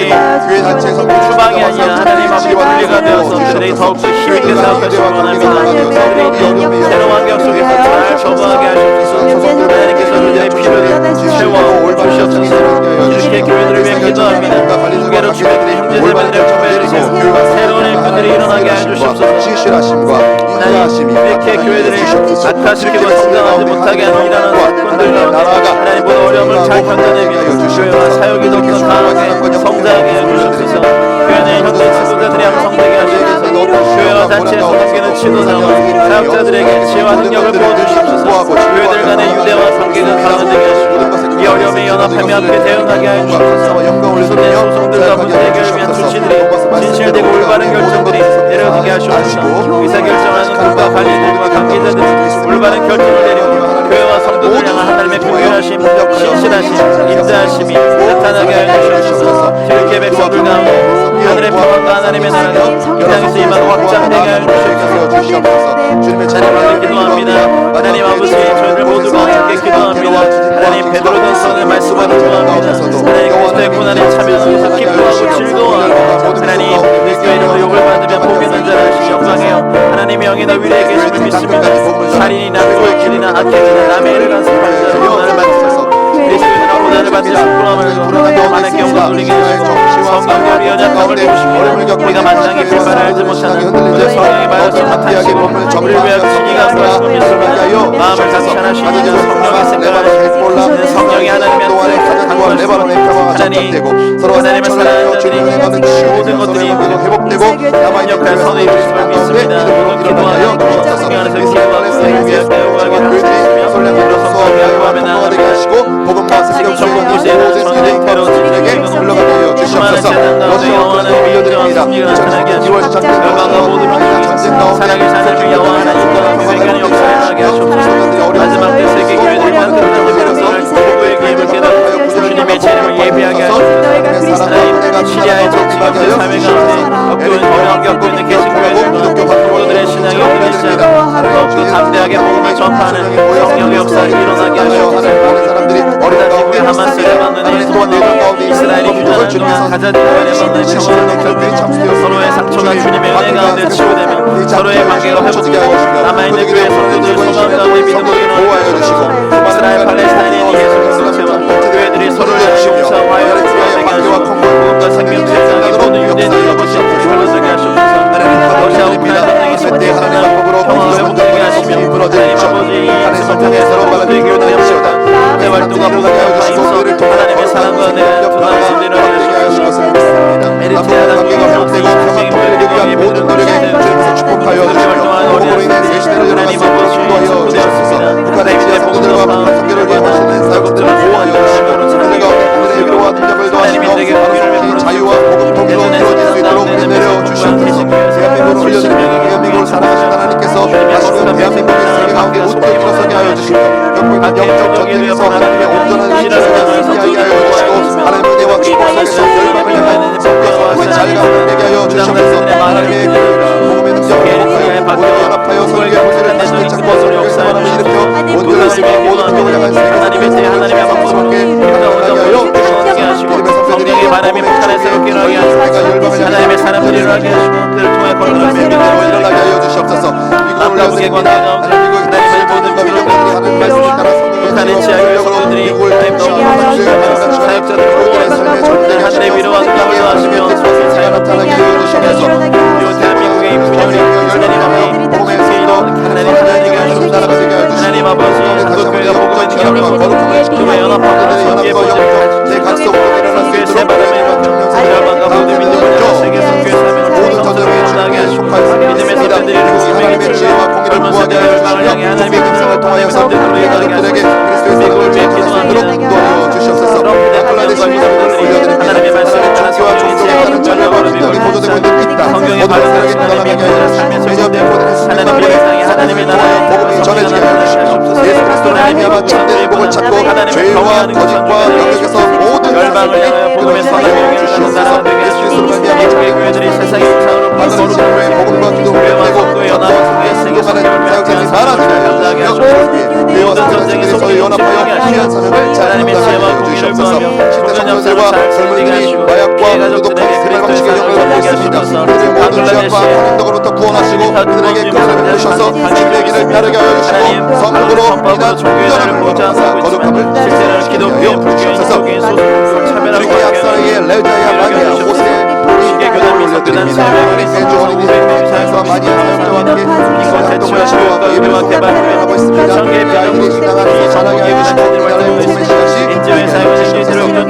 주방이 아니라 하나님 아버지 분리가 되어서 그들이 더욱더 힘있게 사역하시기 원합니다. 그들이 새로운 환경 속에서 잘 적응하게 하시옵소서. 하나님께서 그들의 필요를 채워 주시옵소서. 이렇게 교회들을 위해 기도합니다. 두개로 주변의 형제자매들의 교회에서 새로운 일꾼들이 일어나게 하여 주시옵소서. 하나님 이렇게 교회들을 악화시키고 성장하지 못하게 하는 일하는 사건들 가운데 하나님 모든 어려움을 잘 견뎌내며 교회와 사역이 더욱더 강하게 성장하게 해 주시옵소서. 교회의 형제 지도자들이 양성되게 하시옵소서. 교회와 단체에서 섬기는 지도자와 사역자들에게 지혜와 능력을 부어주시옵소서. 교회들 간의 유대와 관계가 강화되게 하시고 이 어려움에 연합하며 함께 대응하게 하여 주시옵소서. 소속된 소송들과 문제 해결을 위한 조치들이 진실되고 올바른 결정들이 내려지게 하시옵소서. 의사결정하는 국가 관리들과 관계자들이 올바른 결정을 내리고 교회와 성도들 향한 하나님의 분별하심, 신실하심, 인자하심이 나타나게 하여 주시옵소서. 이렇게 백성들 가운데 하늘의 평안과 하나님의 나라가 이 땅에서 임하고 확장되게 하여 주시옵소서. 하나님 기도합니다. 하나님 아버지 저희들 모두가 함께 기도합니다. 하나님 베드로전서의 말씀을 기도합니다. 하나님 그리스도의 고난에 참여하는 것을 기뻐하고 즐거워하고 하나님 그리스도의 이름으로 욕을 받으며 복이 있는 자라 하시니 영광이여 하나님의 영이 너 위에 계심을 믿습니다. 살인이나 도둑질이나 악행이나 남의 일을 간섭하는 자를 고난을 받으소서. 그리스도인으로 고난을 받으려 부끄러움을 많은 경우가 누리게 하시고 성경대로 연약함을 보시고 우리가 만장의 불만을 알지 못하는 그 성령의 말씀을 맡으시고 우리를 위하여 친히 간구하시고 믿습니다. 마음을 단찬하시니 성령의 생각하시고 성령이 하나님의 뜻을 간구하시고 하나님을 사랑하는 자들이 모든 것들이 회복되고 강력한 선을 이루심을 믿습니다. 모든 기도하여 성령 안에서 기도하고 위하여 배우하게 되시며 성령으로 양보하며 나아가게 하시고 지금 전국구시에는 전쟁태로 진행되는 흘러가게 하여 주시옵소서. 너희 영원한 위대한 승리가 나타나게 하시고 열방과 모든 민족이 사랑의 자녀를 여호와 하나님과 회개하는 역사를 하게 하시옵소서. 마지막 때 세계 교회들이 만들어진 미래를 모두의 기회를 깨닫고 주님의 재림을 예비하게 하시옵소서. 하나님 시리아의 정치가 그 삶의 가운데 어려운 겪고 있는 계신 교회들과 모두들의 신앙이 흔들리지 않고 더욱더 담대하게 복음을 전파하는 성령의 역사를 일어나게 하시옵소서. 우리 하마스를 만드는 이스라엘이 휴전한 동안 가자디아를 만드는 평화를 높여주고 서로의 상처가 주님의 은혜 가운데 치유되며 서로의 관계가 회복되고 남아있는 교회 성도들 소망 가운데 믿음으로 일어나게 하시고 이스라엘 팔레스타인인 예수 공동체와 교회들이 서로를 용서와 화해를 구하게 하시고 무엇과 생명체를 향해 모든 유대인들과 것이 불러서게 하시옵소서. 러시아 우크라이나 전쟁이 속되어서는 평화 회복되게 하시며 하나님 아버지 이 인심을 통해서 모두의 교회들이 합시다. 내 활동 앞서가게 하여 주시고 그들을 통하여 하나님의 사랑과 은혜가 역사가 일어나게 하여 주시옵소서. 것을 믿습니다. 앞으로 관계가 회복되고 평화를 누리기 위한 모든 노력에 주님께서 축복하여 주시며 복음으로 인해 새 시대를 열어갈 수 있도록 인도하여 주시옵소서. 북한의 지하 성도들과 북한 선교를 위해 하시는 사역들을 보호하여 주시며 그들과 그들의 위로와 능력을 도와주며 바로 자유와 복음 통일로 이루어질 수 있도록 내려 주시옵소서. 대한민국을 올려드리며 대한민국을 사랑하신 하나님께서 다시금 대한민국의 세계 가운데 웃게 일어서게 하여 주시고 겪고 있는 영적 전쟁에서 하나님의 온전한 신뢰를 하게 하여 주시고 하나님의 은혜와 축복 속에서 열방을 향한 성교와 자유가 되게 하여 주시옵소서. 하나님의 복음의 능력을 회복하여 모두 연합하여 설교의 본질을 다시 되찾고 설교의 사랑을 일으켜 모든 말씀과 모든 평을 향한 세계 하나님의 성스럽게 일어나게 하여 주시옵소서. 성령의 바람이 북한에 새롭게 일어나게 하시고 하나님의 사람들이 일어나게 하시고 그들을 통해 걸어가는 민족으로 일어나게 하여 주시옵소서. 미국을 올려드립니다. 하나님의 모든 민족들이 하는 말씀을 따라 북한의 지하교회 성도들이 하나님 너무 감사합니다. 사역자들을 보호하시고 하늘의 위로와 능력을 더하시며 사역 나타나게 하여 주시옵소서. 그리고 대한민국의 이 분열이 하나님 하나님 아버지 한국교회가 복음의 능력으로 그와 연합하고 성기의 본질을 가지고 교회 새 바람에 열방과 모든 민족을 세계 선교의 삶을 성전하게 하시고 믿음의 선배들이 하나님의 지혜와 공의를 구하게 하여 주시며 하나님의 감상을 통하여서 가족들에게 그리스도의 사랑을 전하도록 인도하여 주시옵소서. 방글라데시 민족을 올려드립니다. 하나님의 종교와 종교가 다른 전략과 능력이 보조되고 있는 이 땅 모든 사람에게 떠나게 하여 주시며 매년 배포되는 순간에 하나님의 나라의 복음이 전해지게 하여 주시며 예수 그리스도를 말미암아 참된 행복을 찾고 죄와 거짓과 영역에서 모든 열방을 향하여 복음의 선을 주시옵소서. 예수 그리스도를 말미암아 참된 교회들이 세상의 우상으로 바다를 교회의 복음과 기도를 내고 연합의 세계 사역자들이 많아지게 하여 주시며 교회와 사역자들에서 연합하여 귀한 사명을 잘 감당하여 주시옵소서. 10대 청년들과 젊은이들이 마약과 중독과 스트레스 방식의 영향을 받고 있습니다. 그들의 모든 죄악과 한행덕으로부터 구원하시고 그들에게 그것을 베푸셔서 주님의 길을 따르게 하여 주시고 성령으로 인한 온전함을 원하사 거룩함을 실제로 기도하여 주시옵소서. 그렇게 약사에게 레자야 마니아 호세 신의 교단을 올려드립니다. 대주 어린이 사역사 마니아 사역자와 함께 활동을 하시고 예배와 개발을 하고 있습니다. 이 아이들이 신앙하는 자랑해 주시고 우리나라의 복음의 시간이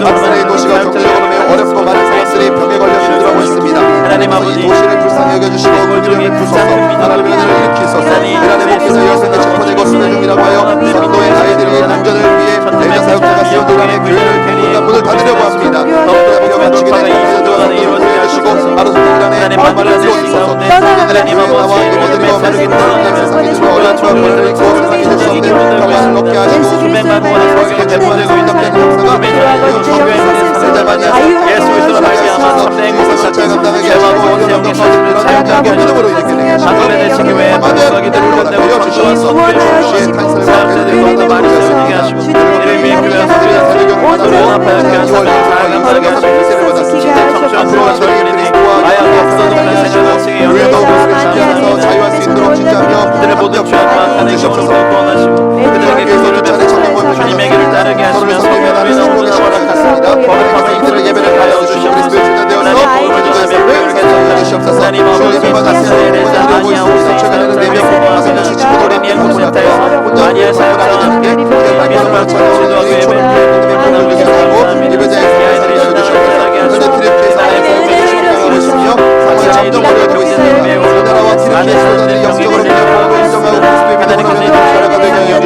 박사의 도시가 정치적으로 매우 어렵고 많은 사람들이 병에 걸려 힘들어하고 있습니다. 하나님 아버지 이 도시를 불쌍히 여겨주시고 물중에 부소서 하나님의 일을 일으키소서. 이란의 목회자 여성이 체포되고 수배 중이라고 하여 선도의 아이들의 안전을 위해 레자 사역자가 세운 이란의 교회를 우리가 문을 닫으려고 합니다. 너무나 비가 맞추게 된 목회자들과 성도를 해주시고 바로 이란의 마음을 이루어주소서. 하나님 아버지 예배드리고 말씀을 세상에 주고 어려움과 권리를 있고 하나님의 수 없는 평안을 얻게 하시고 수백만 원의 소식을 배포되고 있는 역사가 예수 그리스도로 말미암아 참된 행복을 사찰 감당하게 하시고 어려움과 거짓을 사용하게 믿음으로 이르게 되게 하시고 방글라데시 교회에 방송하기를 올렸다고 전도와 선교의 사역자들이 너무나 많이 세우게 하시고 이를 위해 교회와 선교자들이 모두 연합하여 귀한 사명을 잘 감당하게 하시고 시대 청소년들과 젊은이들이 마약과 부도덕한 생활방식에 연합하여 삶을 자유할 수 있도록 지지하며 그들의 모든 죄악과 악한 행동으로부터 구원하시고 그들에게 그들을 주님의 길을 따르게 하시며 성령으로 인한 모든 허락하십니다. 거룩함을 이들을 예배를 하여 주시옵소서. 하나님 복음을 전하며 교회를 개척하여 하나님 아버지 박사의 레자 마니아 호세 최근에는 4명 하성녀 친구들의 미행센터에서 마니아 사역자와 함께 미술과 지도하고 예배 하나님을 위해서 감사합니다. 이 아이들이 신앙을 전하게 하시고 하나님 복음을 전하고 있으며 상처 이동으로 교회에 매우 많은 사람들이 영적으로 배워보고 있으며 하나님 그들이 살아가게 하여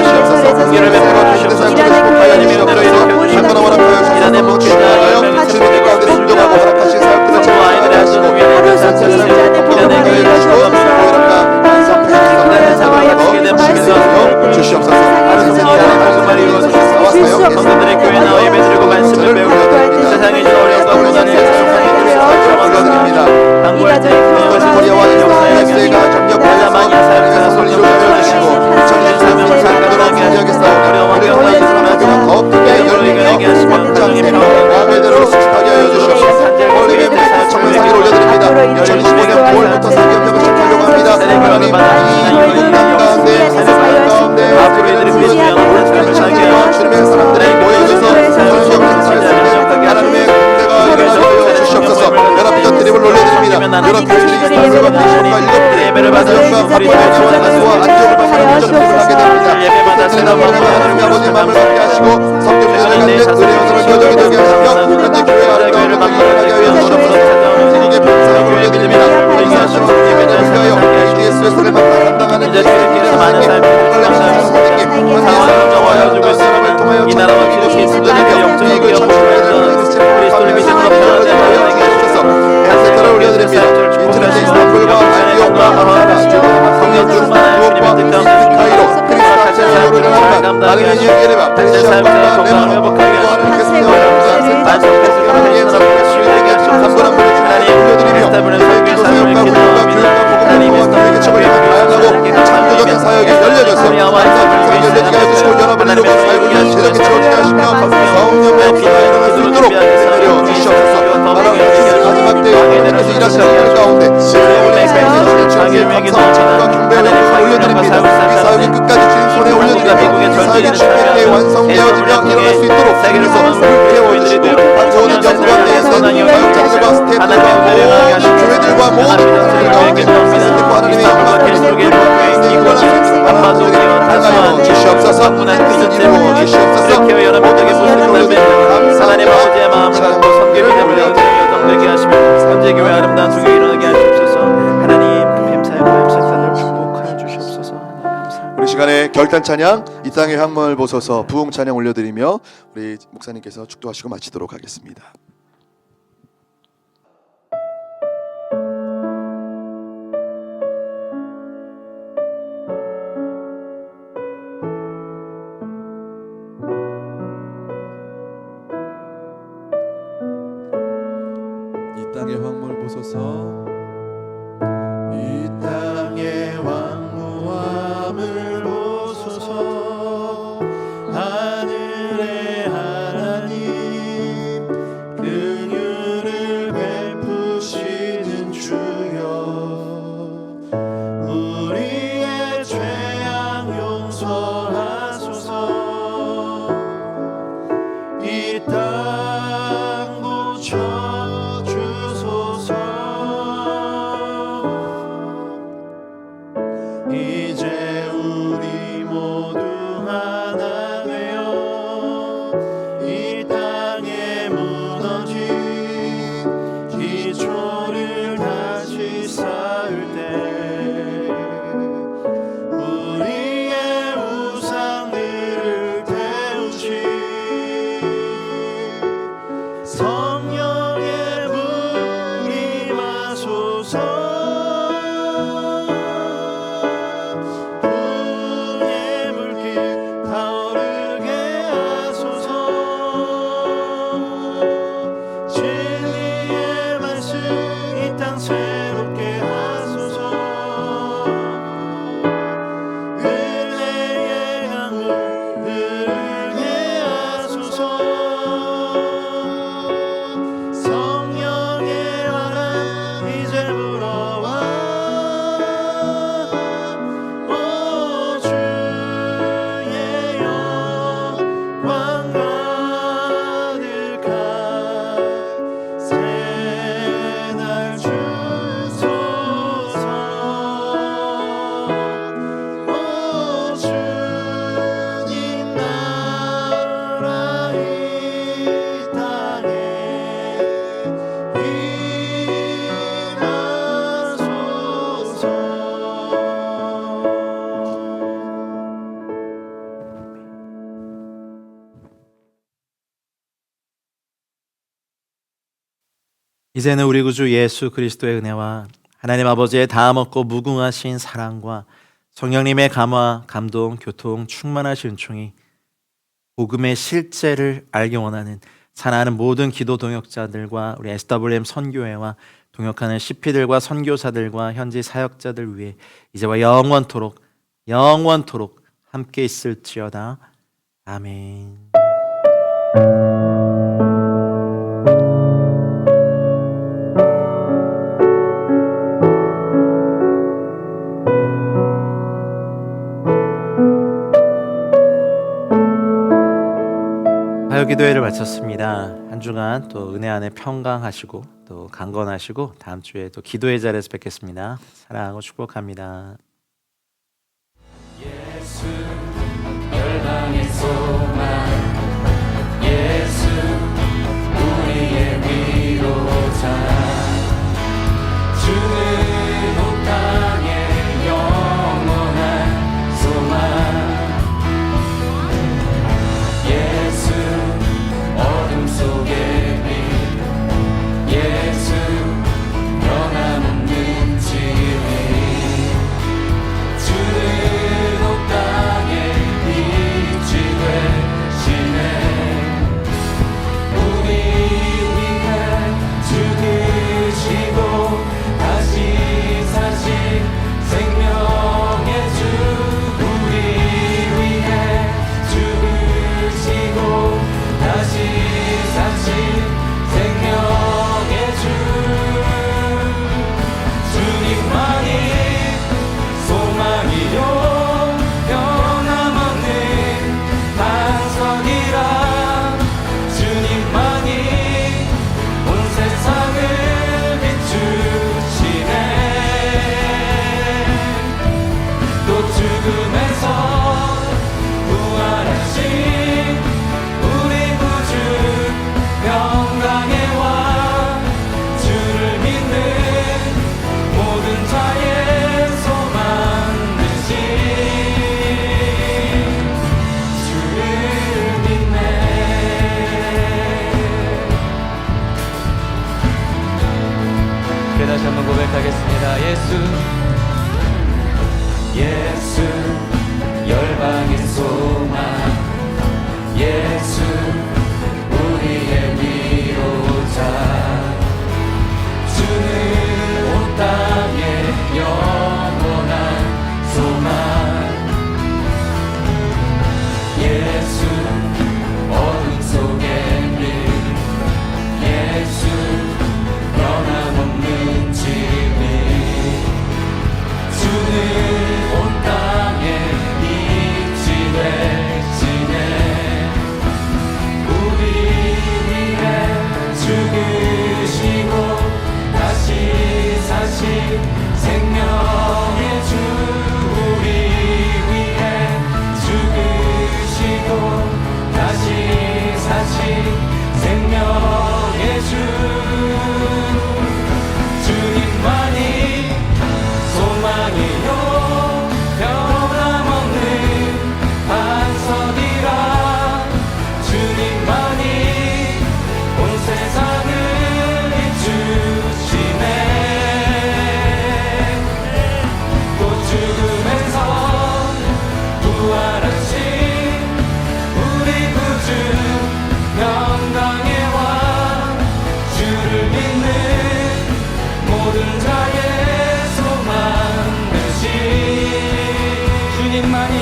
현재 사역자의 건강을 회복하게 하시고 하나님 스타브는 선교의 사역을 기도합니다. 하나님의 창조적인 사역에 열려져서 하나님의 열려지게 해주시고 여러분의 사역을 제대로 채워지게 하시며 성령의 역사가 일어날 수 있도록 내려 주시옵소서. 마지막 때에 하나님께서 일하시는 일 가운데 감사와 경배를 올려드립니다. 이 사역이 끝까지 주님 손에 올려드리며 사역이 주님께 완성되어지며 일어날 수 있도록 주님께서 불태워주시고 모든 영광 내에서 사역자들과 스태프들과 모든 교회들과 모든 분들 가운데 하나님과 하나님의 영광을 일어날 수 있도록 하나님 주시옵소서. 이루어 주시옵소서. 하나님 아버지의 마음을 갖고 섬기기 때문에 영광되게 하시며 현재 교회 아름다운 종이 일어나게 하시옵소서. 하나님 뱀사역과 뱀사역자들 축복하여 주시옵소서. 하나님 감사합니다. 우리 시간에 결단 찬양 이 땅의 향물 보소서 부흥 찬양 올려드리며 우리 목사님께서 축도하시고 마치도록 하겠습니다. 이 땅의 황물 보소서 이 땅의 왕무함을 보소서. 하늘의 하나님 긍휼을 베푸시는 주여 우리의 죄악 용서하소서. 이 땅 고쳐 주소서. 이제 우리 모두 하나 되어 이 땅에 무너진 기초를 다시 쌓을 때 우리의 우상들을 태우시 성령의 불이 마소서. 불의 불길 타오르게 하소서. 진리의 말씀 이 땅 새롭게 하소서. 은혜의 강물 흐르게 하소서. 성령의 바람 이제 불어와 오 주의 영광 가득한 새날 주소서. 오 주님 나라 이 땅에 이제는 우리 구주 예수 그리스도의 은혜와 하나님 아버지의 다함없고 무궁하신 사랑과 성령님의 감화, 감동, 교통, 충만하신 은총이 복음의 실제를 알기 원하는 사랑하는 모든 기도 동역자들과 우리 SWM 선교회와 동역하는 CP들과 선교사들과 현지 사역자들 위해 이제와 영원토록 함께 있을지어다. 아멘. 기도회를 마쳤습니다. 한 주간 또 은혜 안에 평강하시고 또 강건하시고 다음 주에 또 기도의 자리에서 뵙겠습니다. 사랑하고 축복합니다. 예수 열방의 소망 예수 우리의 위로자 주는 온 땅의 영원한 소망 예수 어둠 속의 빛 예수 변함없는 진리 주는 온 땅의 빛이 예수 열방의 소망 예수 우리의 위로자 주는 온 땅의 영원한 소망 예수 어둠 속의 빛 예수 변함없는 진리 주는 온 땅에 빛이 되시네 우리 위해 죽으시고 다시 사신 생명의 주 우리 위해 죽으시고 다시 사신 생명의 주 주님만이 소망이요 변함없는 반석이라 주님만이 온 세상을 비추시네 또 죽음에서 부활하신 우리 구주 영광의 왕 주를 믿는 모든 자의 소망 되신 주님만이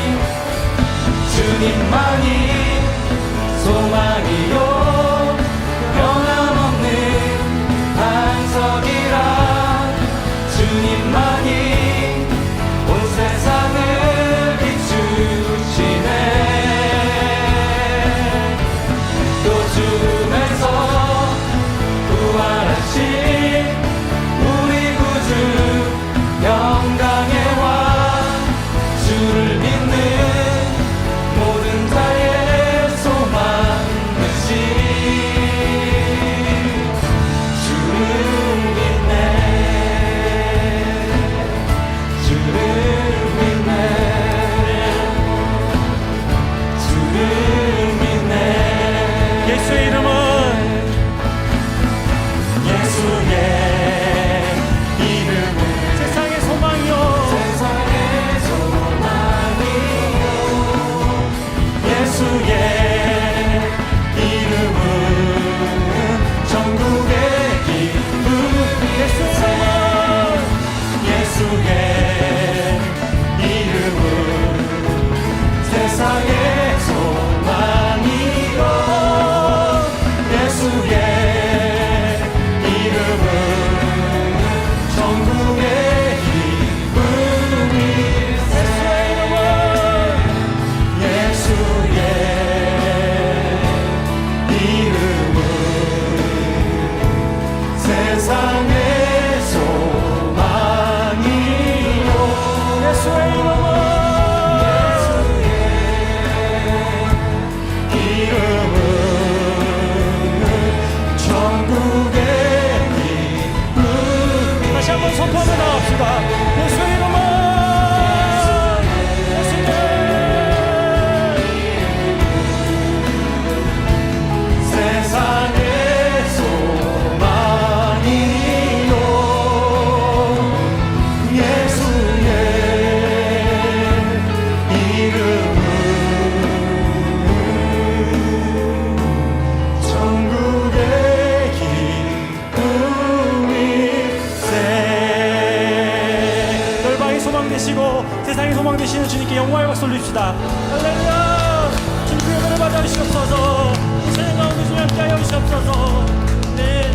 소망이요 변함없는 반석이라 주님만이 온 세상을 비추시네 또 죽음에서 부활하신 우리 구주 영광의 왕 주를 믿는 모든 자의 소망 되신 주를 믿네 주를 믿네 주를 믿네 예수의 이름은 예수의 이름은 세상의 소망이요 세상의 소망이요 예수의 이름은 전국의 기쁨 예수의 이름은 세상의 소망이요 예수의 이름은 전국의 기쁨이 예수의 이름은 세상의 소망이요 예수의 이름은 전국의 기쁨이 다시 한번 선포하며 나갑시다. 예수의 이름은 세상의 소망이요 예수의 이름은 전국의 기쁨일세 열방의 소망 되시고 세상의 소망 되시는 주님께 영광의 박수 올립시다. 할렐루야. 주님의 은혜를 받아 주시옵소서. 이 찬양 가운데 주님 함께하여 주시옵소서. 네.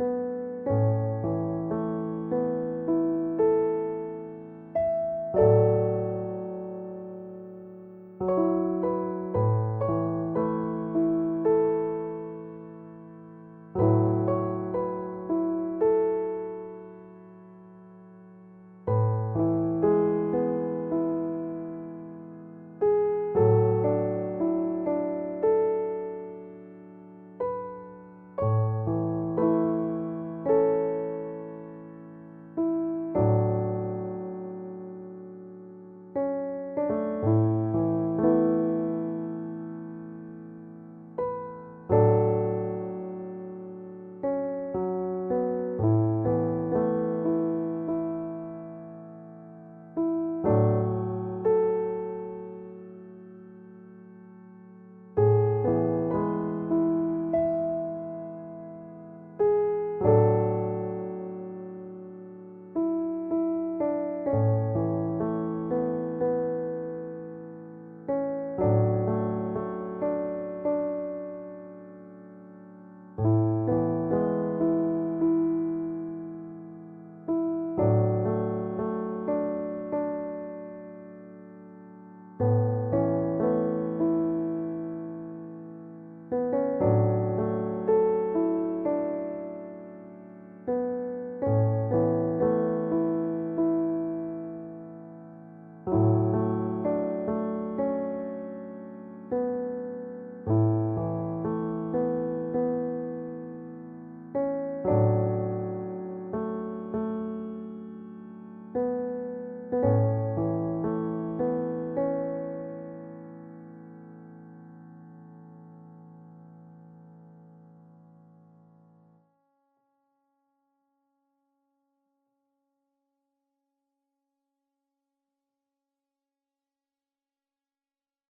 주님.